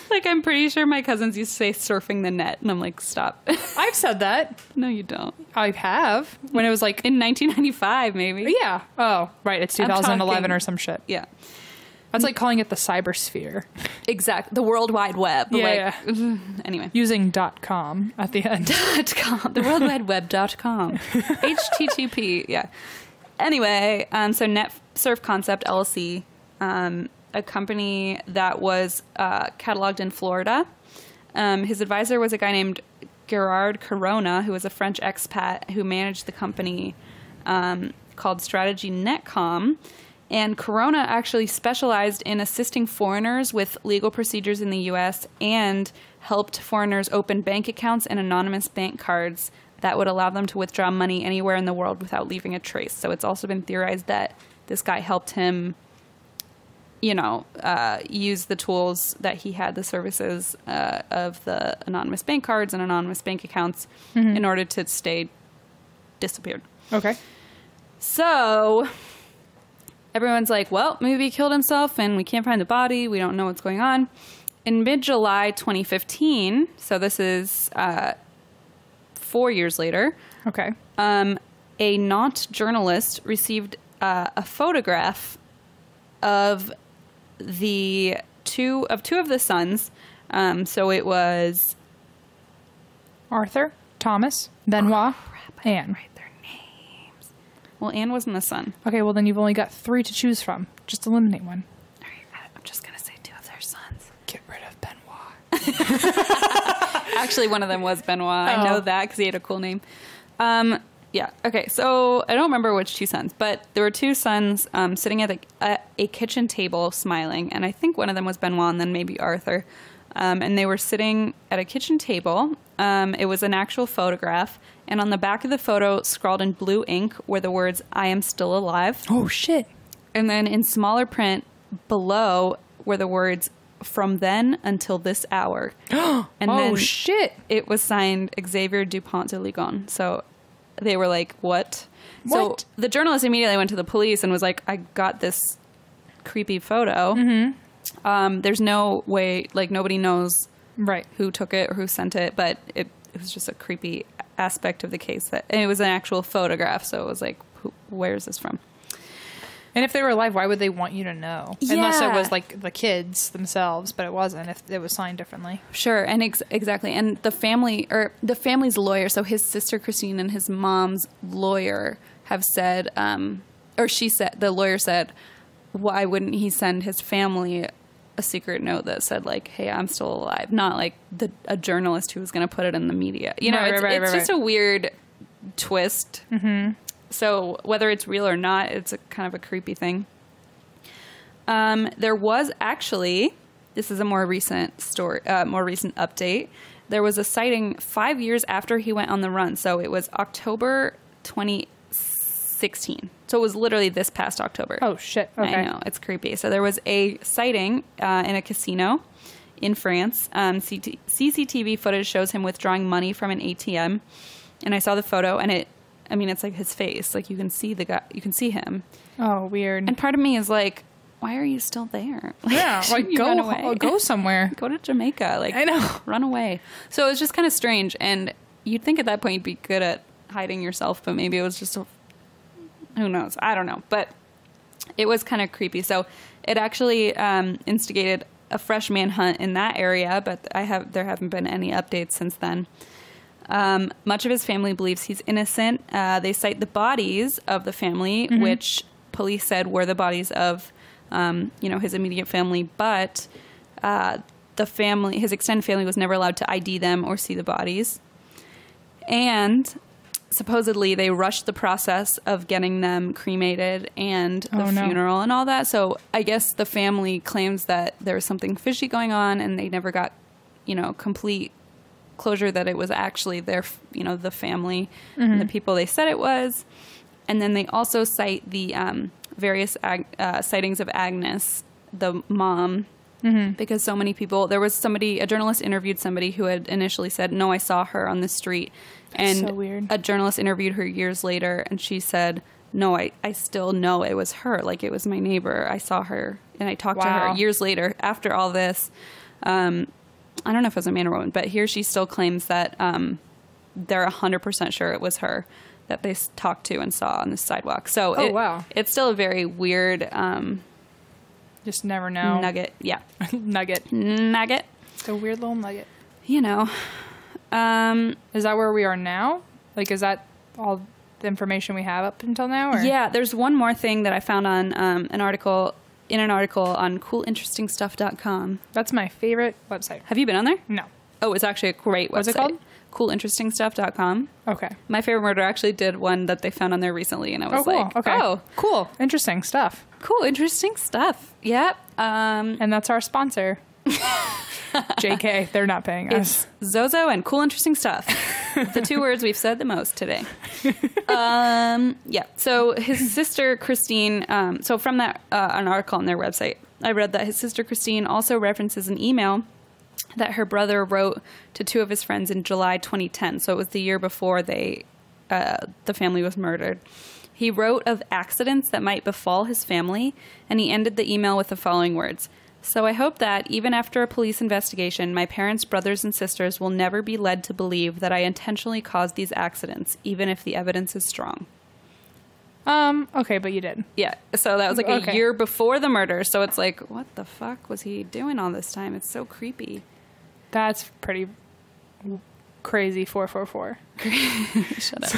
Like, I'm pretty sure my cousins used to say surfing the net, and I'm like, stop. I've said that. No, you don't. I have. When it was like... In 1995, maybe. Yeah. Oh, right. It's 2011 or some shit. Yeah. That's like calling it the cybersphere. Exactly. The World Wide Web. Yeah, like, Anyway. Using .com at the end. .com. The World Wide Web.com. HTTP. Yeah. Anyway, so Net Surf Concept, LLC, a company that was cataloged in Florida. His advisor was a guy named Gerard Corona, who was a French expat who managed the company called Strategy Netcom. And Corona actually specialized in assisting foreigners with legal procedures in the U.S. and helped foreigners open bank accounts and anonymous bank cards that would allow them to withdraw money anywhere in the world without leaving a trace. So it's also been theorized that this guy helped him, use the tools that he had, the services of the anonymous bank cards and anonymous bank accounts in order to stay disappeared. Okay. So everyone's like, well, maybe he killed himself and we can't find the body. We don't know what's going on. In mid-July 2015, so this is 4 years later. Okay. A Nantes journalist received a photograph of two of the sons. So it was Arthur, Thomas, Benoit, Anne. Write their names. Well, Anne wasn't the son. Okay, well then you've only got 3 to choose from. Just eliminate one. All right, I'm just gonna say 2 of their sons. Get rid of Benoit. Actually, one of them was Benoit. I know that because he had a cool name. Yeah. Okay. So I don't remember which 2 sons, but there were 2 sons sitting at a kitchen table smiling, and I think one of them was Benoit, and then maybe Arthur. And they were sitting at a kitchen table. It was an actual photograph, and on the back of the photo, scrawled in blue ink, were the words "I am still alive." Oh shit! And then in smaller print below were the words "From then until this hour." And then shit! It was signed Xavier Dupont de Ligonnes. So they were like, what? So the journalist immediately went to the police and was like, I got this creepy photo. There's no way, like, nobody knows who took it or who sent it, but it was just a creepy aspect of the case. And it was an actual photograph, so it was like, where is this from? And if they were alive, why would they want you to know? Yeah. Unless it was like the kids themselves, but it wasn't. If it was signed differently, sure. And exactly. And the family's lawyer, so his sister Christine and his mom's lawyer have said, the lawyer said, why wouldn't he send his family a secret note that said like, "Hey, I'm still alive," not like a journalist who was going to put it in the media. It's just a weird twist. So whether it's real or not, it's a kind of a creepy thing. There was actually, this is a more recent story, more recent update. There was a sighting 5 years after he went on the run. So it was October 2016. So it was literally this past October. Oh shit! Okay. I know, it's creepy. So there was a sighting in a casino in France. CCTV footage shows him withdrawing money from an ATM, and I saw the photo, and it's like his face. Like, you can see the guy, you can see him. Oh, weird. And part of me is like, why are you still there? Yeah, like go somewhere. Go to Jamaica. Like, I know. Run away. So it was just kind of strange, and you'd think at that point you'd be good at hiding yourself, but maybe it was just who knows? I don't know. But it was kind of creepy. So it actually instigated a fresh manhunt in that area, but there haven't been any updates since then. Much of his family believes he's innocent. They cite the bodies of the family, which police said were the bodies of, his immediate family, but his extended family was never allowed to ID them or see the bodies. And supposedly they rushed the process of getting them cremated and the funeral and all that. So I guess the family claims that there was something fishy going on, and they never got, complete closure that it was actually their, the family and the people they said it was. And then they also cite the various sightings of Agnes, the mom, because so many people, a journalist interviewed somebody who had initially said, no, I saw her on the street. That's and so weird. A journalist interviewed her years later, and she said, no, I still know it was her. Like, it was my neighbor. I saw her, and I talked to her years later after all this. I don't know if it was a man or woman, but here she still claims that they're 100% sure it was her that they talked to and saw on the sidewalk. So it's still a very weird... just never know. Nugget. Yeah. Nugget. It's a weird little nugget. Is that where we are now? Like, is that all the information we have up until now? Or? Yeah, there's one more thing that I found on an article on coolinterestingstuff.com. That's my favorite website. Have you been on there? No. Oh, it's actually a great website. What's it called? Coolinterestingstuff.com. Okay. My favorite murder actually did one that they found on there recently, and I was cool. like, okay. Oh, cool. Interesting stuff. Cool, interesting stuff. Yep. And that's our sponsor. JK, they're not paying us. It's ZoZo and Cool Interesting Stuff. The two words we've said the most today. Yeah. So his sister Christine, so from that an article on their website, I read that his sister Christine also references an email that her brother wrote to two of his friends in July 2010. So it was the year before the family was murdered. He wrote of accidents that might befall his family, and he ended the email with the following words. So I hope that, even after a police investigation, my parents, brothers, and sisters will never be led to believe that I intentionally caused these accidents, even if the evidence is strong. Okay, but you did. Yeah, so that was like a year before the murder, so it's like, what the fuck was he doing all this time? It's so creepy. That's pretty crazy, 444. Shut up.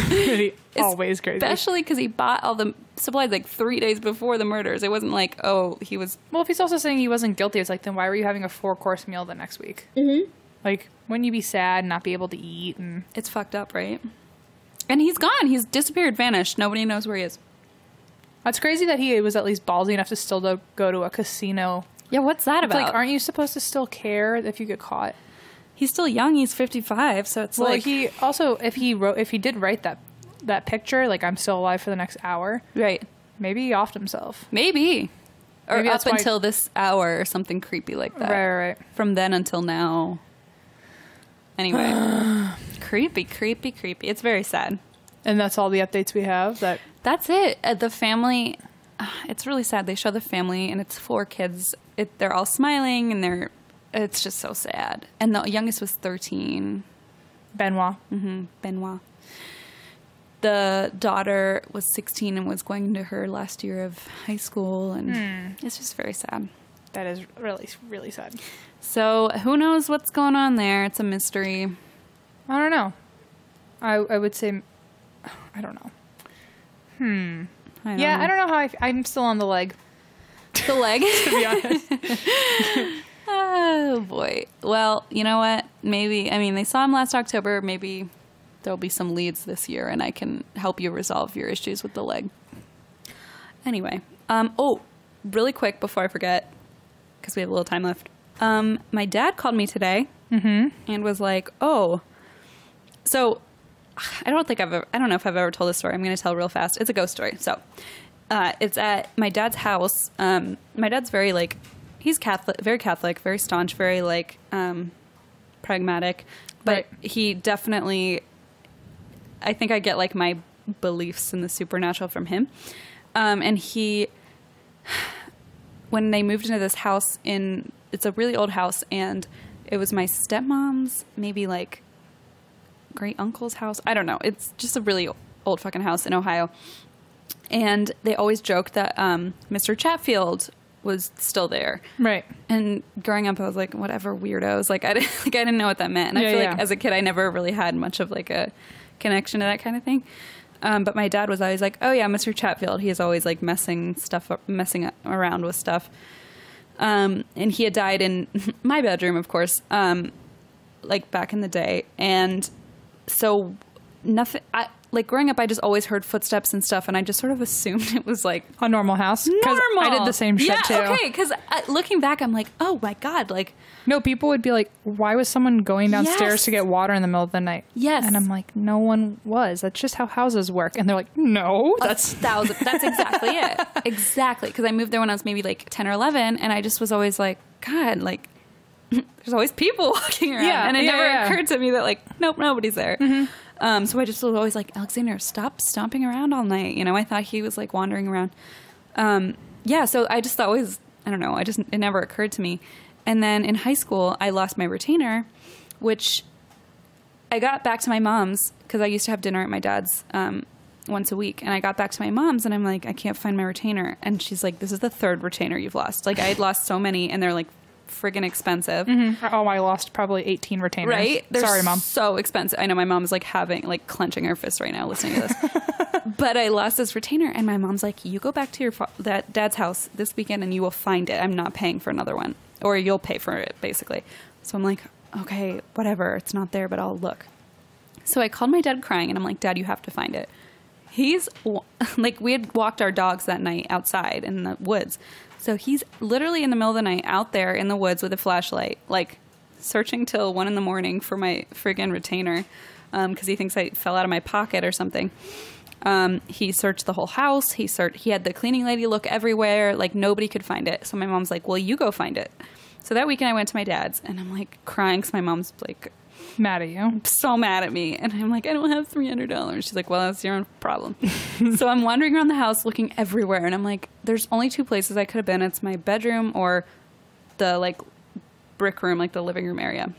Always crazy. Especially because he bought all the supplies like 3 days before the murders. It wasn't like, oh, he was... Well, if he's also saying he wasn't guilty, it's like, then why were you having a 4-course meal the next week? Mm-hmm. Like, wouldn't you be sad and not be able to eat? And it's fucked up, right? And he's gone. He's disappeared, vanished. Nobody knows where he is. That's crazy that he was at least ballsy enough to still go to a casino. Yeah, what's that about? Like, aren't you supposed to still care if you get caught? He's still young. He's 55, so it's like... he also, if he did write that picture, like, I'm still alive for the next hour. Right. Maybe he offed himself. Maybe. Or up until this hour or something creepy like that. Right. From then until now. Anyway. Creepy. It's very sad. And that's all the updates we have? That's it. The family... it's really sad. They show the family, and it's 4 kids. They're all smiling, and it's just so sad. And the youngest was 13. Benoit. Mm-hmm. Benoit. The daughter was 16 and was going to her last year of high school, and it's just very sad. That is really, really sad. So who knows what's going on there? It's a mystery. I don't know. I would say, I don't know. I don't know how I'm still on the leg. The leg? To be honest. Oh, boy. Well, you know what? Maybe, they saw him last October. Maybe there'll be some leads this year, and I can help you resolve your issues with the leg. Anyway. Really quick before I forget, because we have a little time left. My dad called me today and was like, so I don't know if I've ever told this story. I'm going to tell real fast. It's a ghost story. So it's at my dad's house. My dad's very, like, he's Catholic, very staunch, very like pragmatic, but Right. he definitely, I think I get like my beliefs in the supernatural from him. And he, when they moved into this house it's a really old house, and it was my stepmom's, maybe like great uncle's house. I don't know. It's just a really old fucking house in Ohio. And they always joked that Mr. Chatfield was still there. Right. And growing up, I was like, whatever, weirdos. Like I didn't know what that meant. And I feel like as a kid, I never really had much of like a connection to that kind of thing. But my dad was always like, oh yeah, Mr. Chatfield. He is always like messing around with stuff. And he had died in my bedroom, of course, like back in the day. And so nothing, like growing up, I just always heard footsteps and stuff, and I just sort of assumed it was like A normal house? normal. I did the same shit too. Okay, because looking back, I'm like, oh my God, like. No, people would be like, why was someone going downstairs Yes. to get water in the middle of the night? Yes. And I'm like, no one was. That's just how houses work. And they're like, no, that's... That's exactly it. Exactly. Because I moved there when I was maybe like 10 or 11, and I just was always like, God, like, there's always people walking around. Yeah, and it yeah, never yeah. occurred to me that, like, nope, nobody's there. So I just was always like, Alexander, stop stomping around all night. You know, I thought he was like wandering around. Yeah, so I just always, I don't know, it never occurred to me. And then in high school, I lost my retainer, which I got back to my mom's because I used to have dinner at my dad's once a week. And I got back to my mom's and I'm like, I can't find my retainer. And she's like, this is the third retainer you've lost. Like I had lost so many and they're like friggin' expensive. Oh, I lost probably 18 retainers. Right? They're Sorry, Mom. so expensive. I know my mom's like clenching her fist right now listening to this. But I lost this retainer and my mom's like, you go back to your dad's house this weekend and you will find it. I'm not paying for another one. Or you'll pay for it, basically. So I'm like, okay, whatever. It's not there, but I'll look. So I called my dad crying, and I'm like, Dad, you have to find it. He's, like, we had walked our dogs that night outside in the woods. So he's literally in the middle of the night out there in the woods with a flashlight, like, searching till 1 a.m. for my friggin' retainer because he thinks I fell out of my pocket or something. He searched the whole house. He had the cleaning lady look everywhere. Like nobody could find it. So my mom's like, well, you go find it. So that weekend I went to my dad's and I'm like crying because my mom's like Mad at you. so mad at me. And I'm like, I don't have $300. She's like, well, that's your own problem. So I'm wandering around the house looking everywhere. And I'm like, there's only 2 places I could have been. It's my bedroom or the like brick room, like the living room area.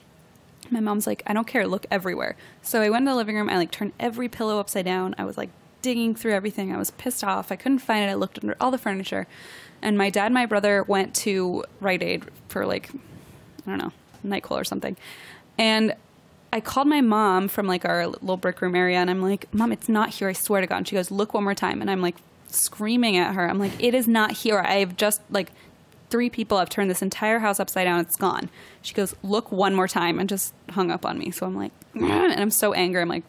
My mom's like, I don't care. Look everywhere. So I went to the living room. I like turned every pillow upside down. I was like digging through everything. I was pissed off. I couldn't find it. I looked under all the furniture. And my dad and my brother went to Rite Aid for like, I don't know, NyQuil or something. And I called my mom from like our little brick room area. And I'm like, Mom, it's not here. I swear to God. And she goes, look one more time. And I'm like screaming at her. I'm like, it is not here. I've just like 3 people have turned this entire house upside down. It's gone. She goes, look one more time, and just hung up on me. So I'm like, and I'm so angry. I'm like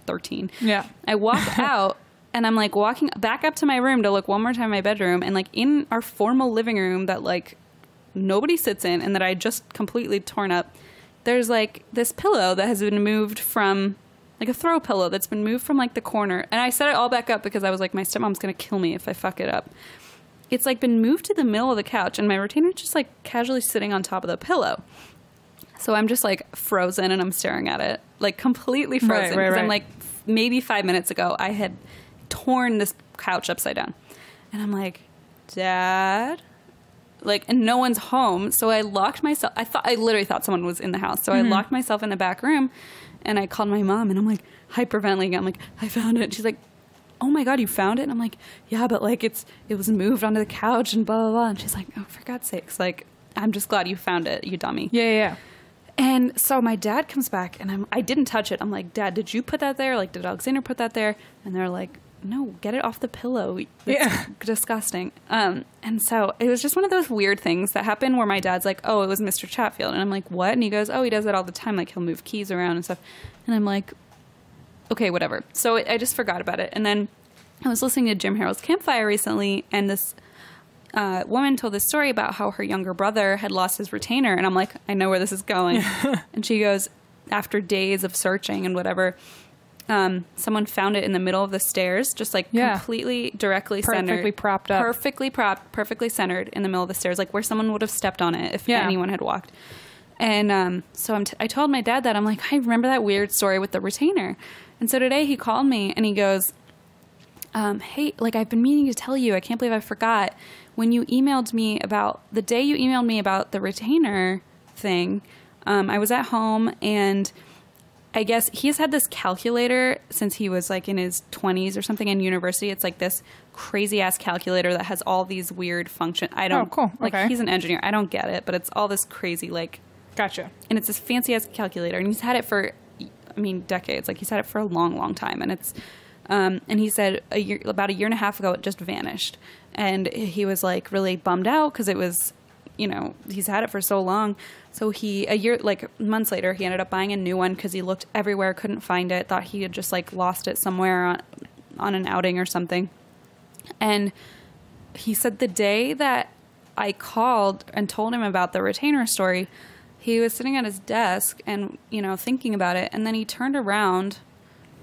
13. Yeah. I walk out and I'm like walking back up to my room to look one more time in my bedroom, and like in our formal living room that like nobody sits in and that I just completely torn up, there's like this pillow that has been moved from like a throw pillow that's been moved from like the corner. And I set it all back up because I was like, my stepmom's going to kill me if I fuck it up. It's like been moved to the middle of the couch and my retainer's just like casually sitting on top of the pillow. So I'm just like frozen and I'm staring at it, like completely frozen. Right. I'm like, maybe 5 minutes ago, I had torn this couch upside down. And I'm like, Dad? Like, and no one's home. So I locked myself. I literally thought someone was in the house. So I locked myself in the back room and I called my mom and I'm like hyperventilating. I'm like, I found it. And she's like, oh my God, you found it? And I'm like, yeah, but like it was moved onto the couch and blah, blah, blah. And she's like, oh, for God's sakes. Like, I'm just glad you found it, you dummy. Yeah. And so my dad comes back and I didn't touch it. I'm like, Dad, did you put that there? Like, did Alexander put that there? And they're like, no, get it off the pillow. It's disgusting. And so it was just one of those weird things that happened where my dad's like, oh, it was Mr. Chatfield. And I'm like, what? And he goes, oh, he does that all the time. Like, he'll move keys around and stuff. And I'm like, okay, whatever. So I just forgot about it. And then I was listening to Jim Harrell's Campfire recently, and this woman told this story about how her younger brother had lost his retainer. And I'm like, I know where this is going. And she goes, after days of searching and whatever, someone found it in the middle of the stairs, just like completely directly centered. Perfectly propped up. Perfectly propped, perfectly centered in the middle of the stairs, like where someone would have stepped on it if anyone had walked. And so I told my dad that. I'm like, I remember that weird story with the retainer. And so today he called me and he goes, hey, like I've been meaning to tell you, I can't believe I forgot. When you emailed me about, the day you emailed me about the retainer thing, I was at home and I guess he's had this calculator since he was like in his 20s or something in university. It's like this crazy ass calculator that has all these weird functions. I don't, cool. Like he's an engineer. I don't get it, but it's all this crazy like. Gotcha. And it's this fancy ass calculator and he's had it for, I mean, decades. Like he's had it for a long, long time. And it's, and he said about a year and a half ago, it just vanished. And he was like really bummed out because it was, you know, he's had it for so long. So months later, he ended up buying a new one because he looked everywhere, couldn't find it, thought he had just like lost it somewhere on an outing or something. And he said the day that I called and told him about the retainer story, he was sitting at his desk and, you know, thinking about it. And then he turned around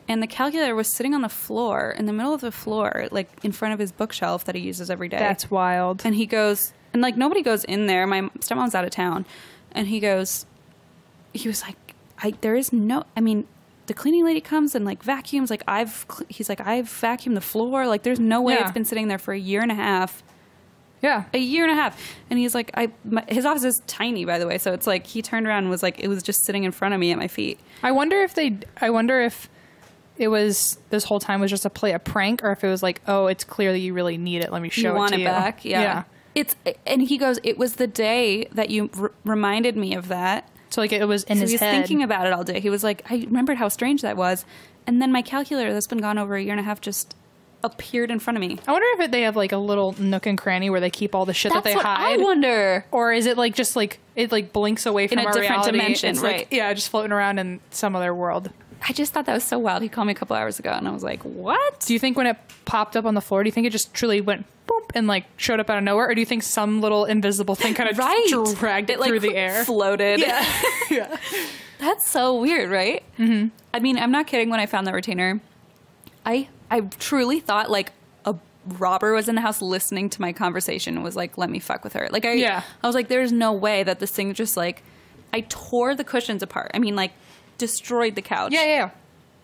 and the calculator was sitting on the floor, in the middle of the floor, like in front of his bookshelf that he uses every day. That's wild. And he goes, and like nobody goes in there. My stepmom's out of town. And he was like, there is no, I mean, the cleaning lady comes and like vacuums. Like he's like, I've vacuumed the floor. Like there's no way it's been sitting there for a year and a half. Yeah. A year and a half. And he's like, his office is tiny, by the way. So it's like, he turned around and was like, it was just sitting in front of me at my feet. I wonder if it was, this whole time was just a prank, or if it was like, oh, it's clear that you really need it. Let me show it to you. You want it back? Yeah. And he goes, it was the day that you reminded me of that. So like it was in his head. He was thinking about it all day. He was like, I remembered how strange that was. And then my calculator that's been gone over a year and a half just appeared in front of me. I wonder if they have like a little nook and cranny where they keep all the shit that they hide. I wonder. Or is it like just like it like blinks away from our reality? In a different dimension, it's right? Like, just floating around in some other world. I just thought that was so wild. He called me a couple hours ago and I was like, what? Do you think when it popped up on the floor, do you think it just truly went boop and like showed up out of nowhere? Or do you think some little invisible thing kind of dragged it through the air? Floated. Yeah. Yeah. That's so weird, right? Mm-hmm. I mean, I'm not kidding. When I found that retainer, I truly thought like a robber was in the house listening to my conversation and was like, let me fuck with her. Like I was like, there's no way that this thing just like, I tore the cushions apart. I mean, like, destroyed the couch. Yeah.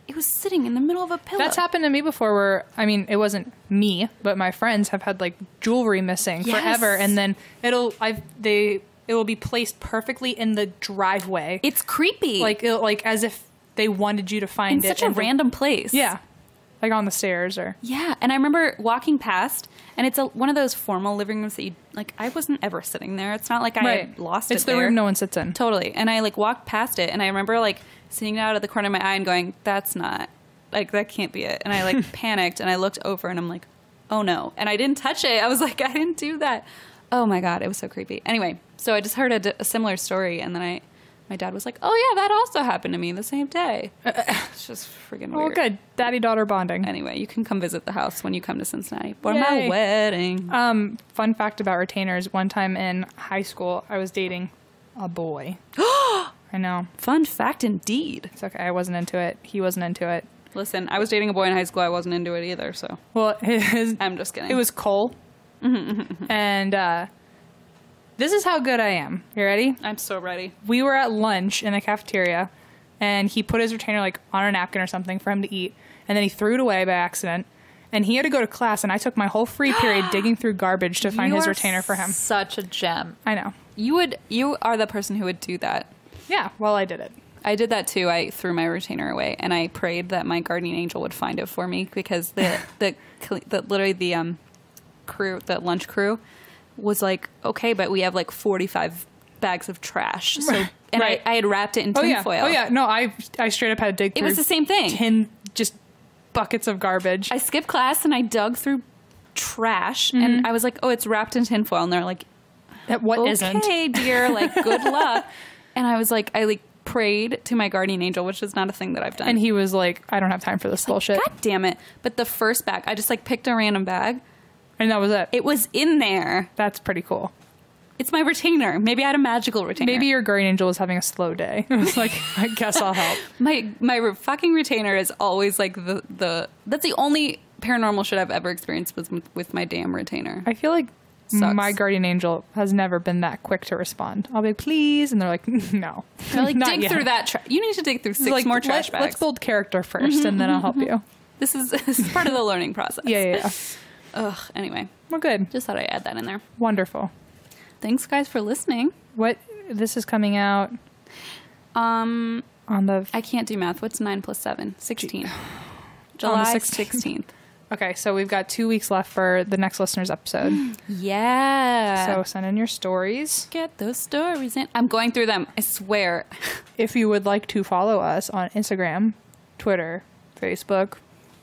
It was sitting in the middle of a pillow. That's happened to me before where, I mean, it wasn't me, but my friends have had like jewelry missing forever. And then it will be placed perfectly in the driveway. It's creepy. Like as if they wanted you to find it. In such a random place. Yeah. Like on the stairs or. Yeah. And I remember walking past and it's one of those formal living rooms that you, like, I wasn't ever sitting there. It's not like I had lost it It's the room no one sits in. Totally. And I like walked past it and I remember like seeing it out of the corner of my eye and going, that's not, like, that can't be it. And I like panicked and I looked over and I'm like, oh no. And I didn't touch it. I was like, I didn't do that. Oh my God. It was so creepy. Anyway, so I just heard a similar story and then my dad was like, oh yeah, that also happened to me the same day. It's just friggin' weird. Oh, good. Daddy-daughter bonding. Anyway, you can come visit the house when you come to Cincinnati for my wedding. Fun fact about retainers. One time in high school, I was dating a boy. I know. Fun fact indeed. It's okay. I wasn't into it. He wasn't into it. Listen, I was dating a boy in high school. I wasn't into it either, so. Well, I'm just kidding. It was Cole. And this is how good I am. You ready? I'm so ready. We were at lunch in the cafeteria, and he put his retainer like on a napkin or something for him to eat, and then he threw it away by accident. And he had to go to class, and I took my whole free period digging through garbage to find his retainer for him. Such a gem. I know. You are the person who would do that. Yeah, well, I did it. I did that too. I threw my retainer away, and I prayed that my guardian angel would find it for me because the lunch crew was like, okay, but we have like 45 bags of trash. So, and I had wrapped it in tinfoil. Oh yeah. No, I straight up had to dig through. It was the same thing. Just buckets of garbage. I skipped class and I dug through trash and I was like, oh, it's wrapped in tinfoil. And they're like, what isn't? Okay, dear, like, good luck. And I was like, I prayed to my guardian angel, which is not a thing that I've done. And he was like, I don't have time for this bullshit. God damn it. But the first bag, I just like picked a random bag. And that was it. It was in there. That's pretty cool. It's my retainer. Maybe I had a magical retainer. Maybe your guardian angel was having a slow day. It was like, I guess I'll help. My fucking retainer is always like the that's the only paranormal shit I've ever experienced was with my damn retainer. I feel like Sucks. my guardian angel has never been that quick to respond. I'll be like, please, and they're like, no. They're like, Not dig yet. through that. You need to dig through six more trash bags. Let's build character first, and then I'll help you. This is part of the learning process. Yeah. Ugh. Anyway, We're good. just thought I'd add that in there. Wonderful. Thanks, guys, for listening. This is coming out on the... I can't do math. What's 9 plus 7? 16. On July the 16th. Okay, so we've got 2 weeks left for the next listener's episode. Yeah. So send in your stories. Get those stories in. I'm going through them. I swear. If you would like to follow us on Instagram, Twitter, Facebook,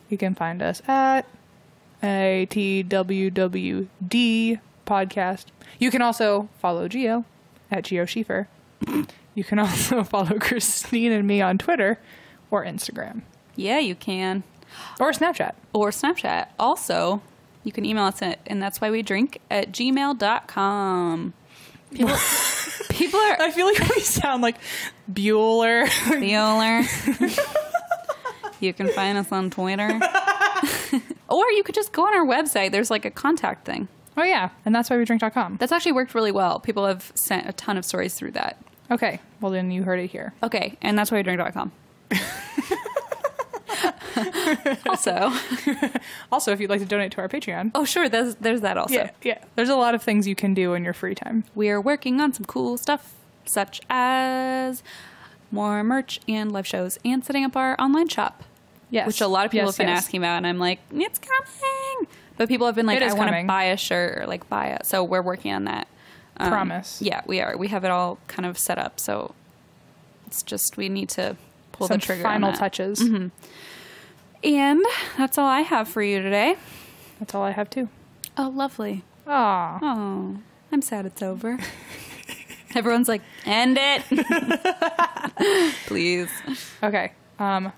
you can find us at ATWWD podcast. You can also follow Geo at Geo Schiefer. You can also follow Christine and me on Twitter or Instagram. Yeah, you can. Or Snapchat. Or Snapchat. Also, you can email us at and that's why we drink at gmail.com. People are... I feel like we sound like Bueller. You can find us on Twitter. Or you could just go on our website. There's like a contact thing. Oh, yeah. And that's why we drink.com. That's actually worked really well. People have sent a ton of stories through that. Okay. Well, then you heard it here. Okay. And that's why we drink.com. Also, if you'd like to donate to our Patreon. Oh, sure. There's that also. Yeah. There's a lot of things you can do in your free time. We are working on some cool stuff, such as more merch and live shows and setting up our online shop. Yes. Which a lot of people have been asking about, and I'm like, it's coming. But people have been like, I want to buy a shirt or like buy it. So we're working on that. Promise. Yeah, we are. We have it all kind of set up. So it's just, we need to pull the trigger final on that. touches. Mm-hmm. And that's all I have for you today. That's all I have too. Oh, lovely. Aw. Oh, I'm sad it's over. Everyone's like, end it. Please. Okay. And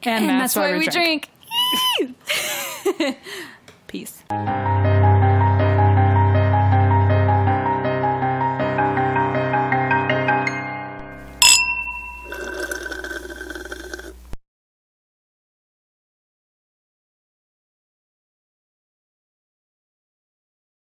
that's why we drink. Peace.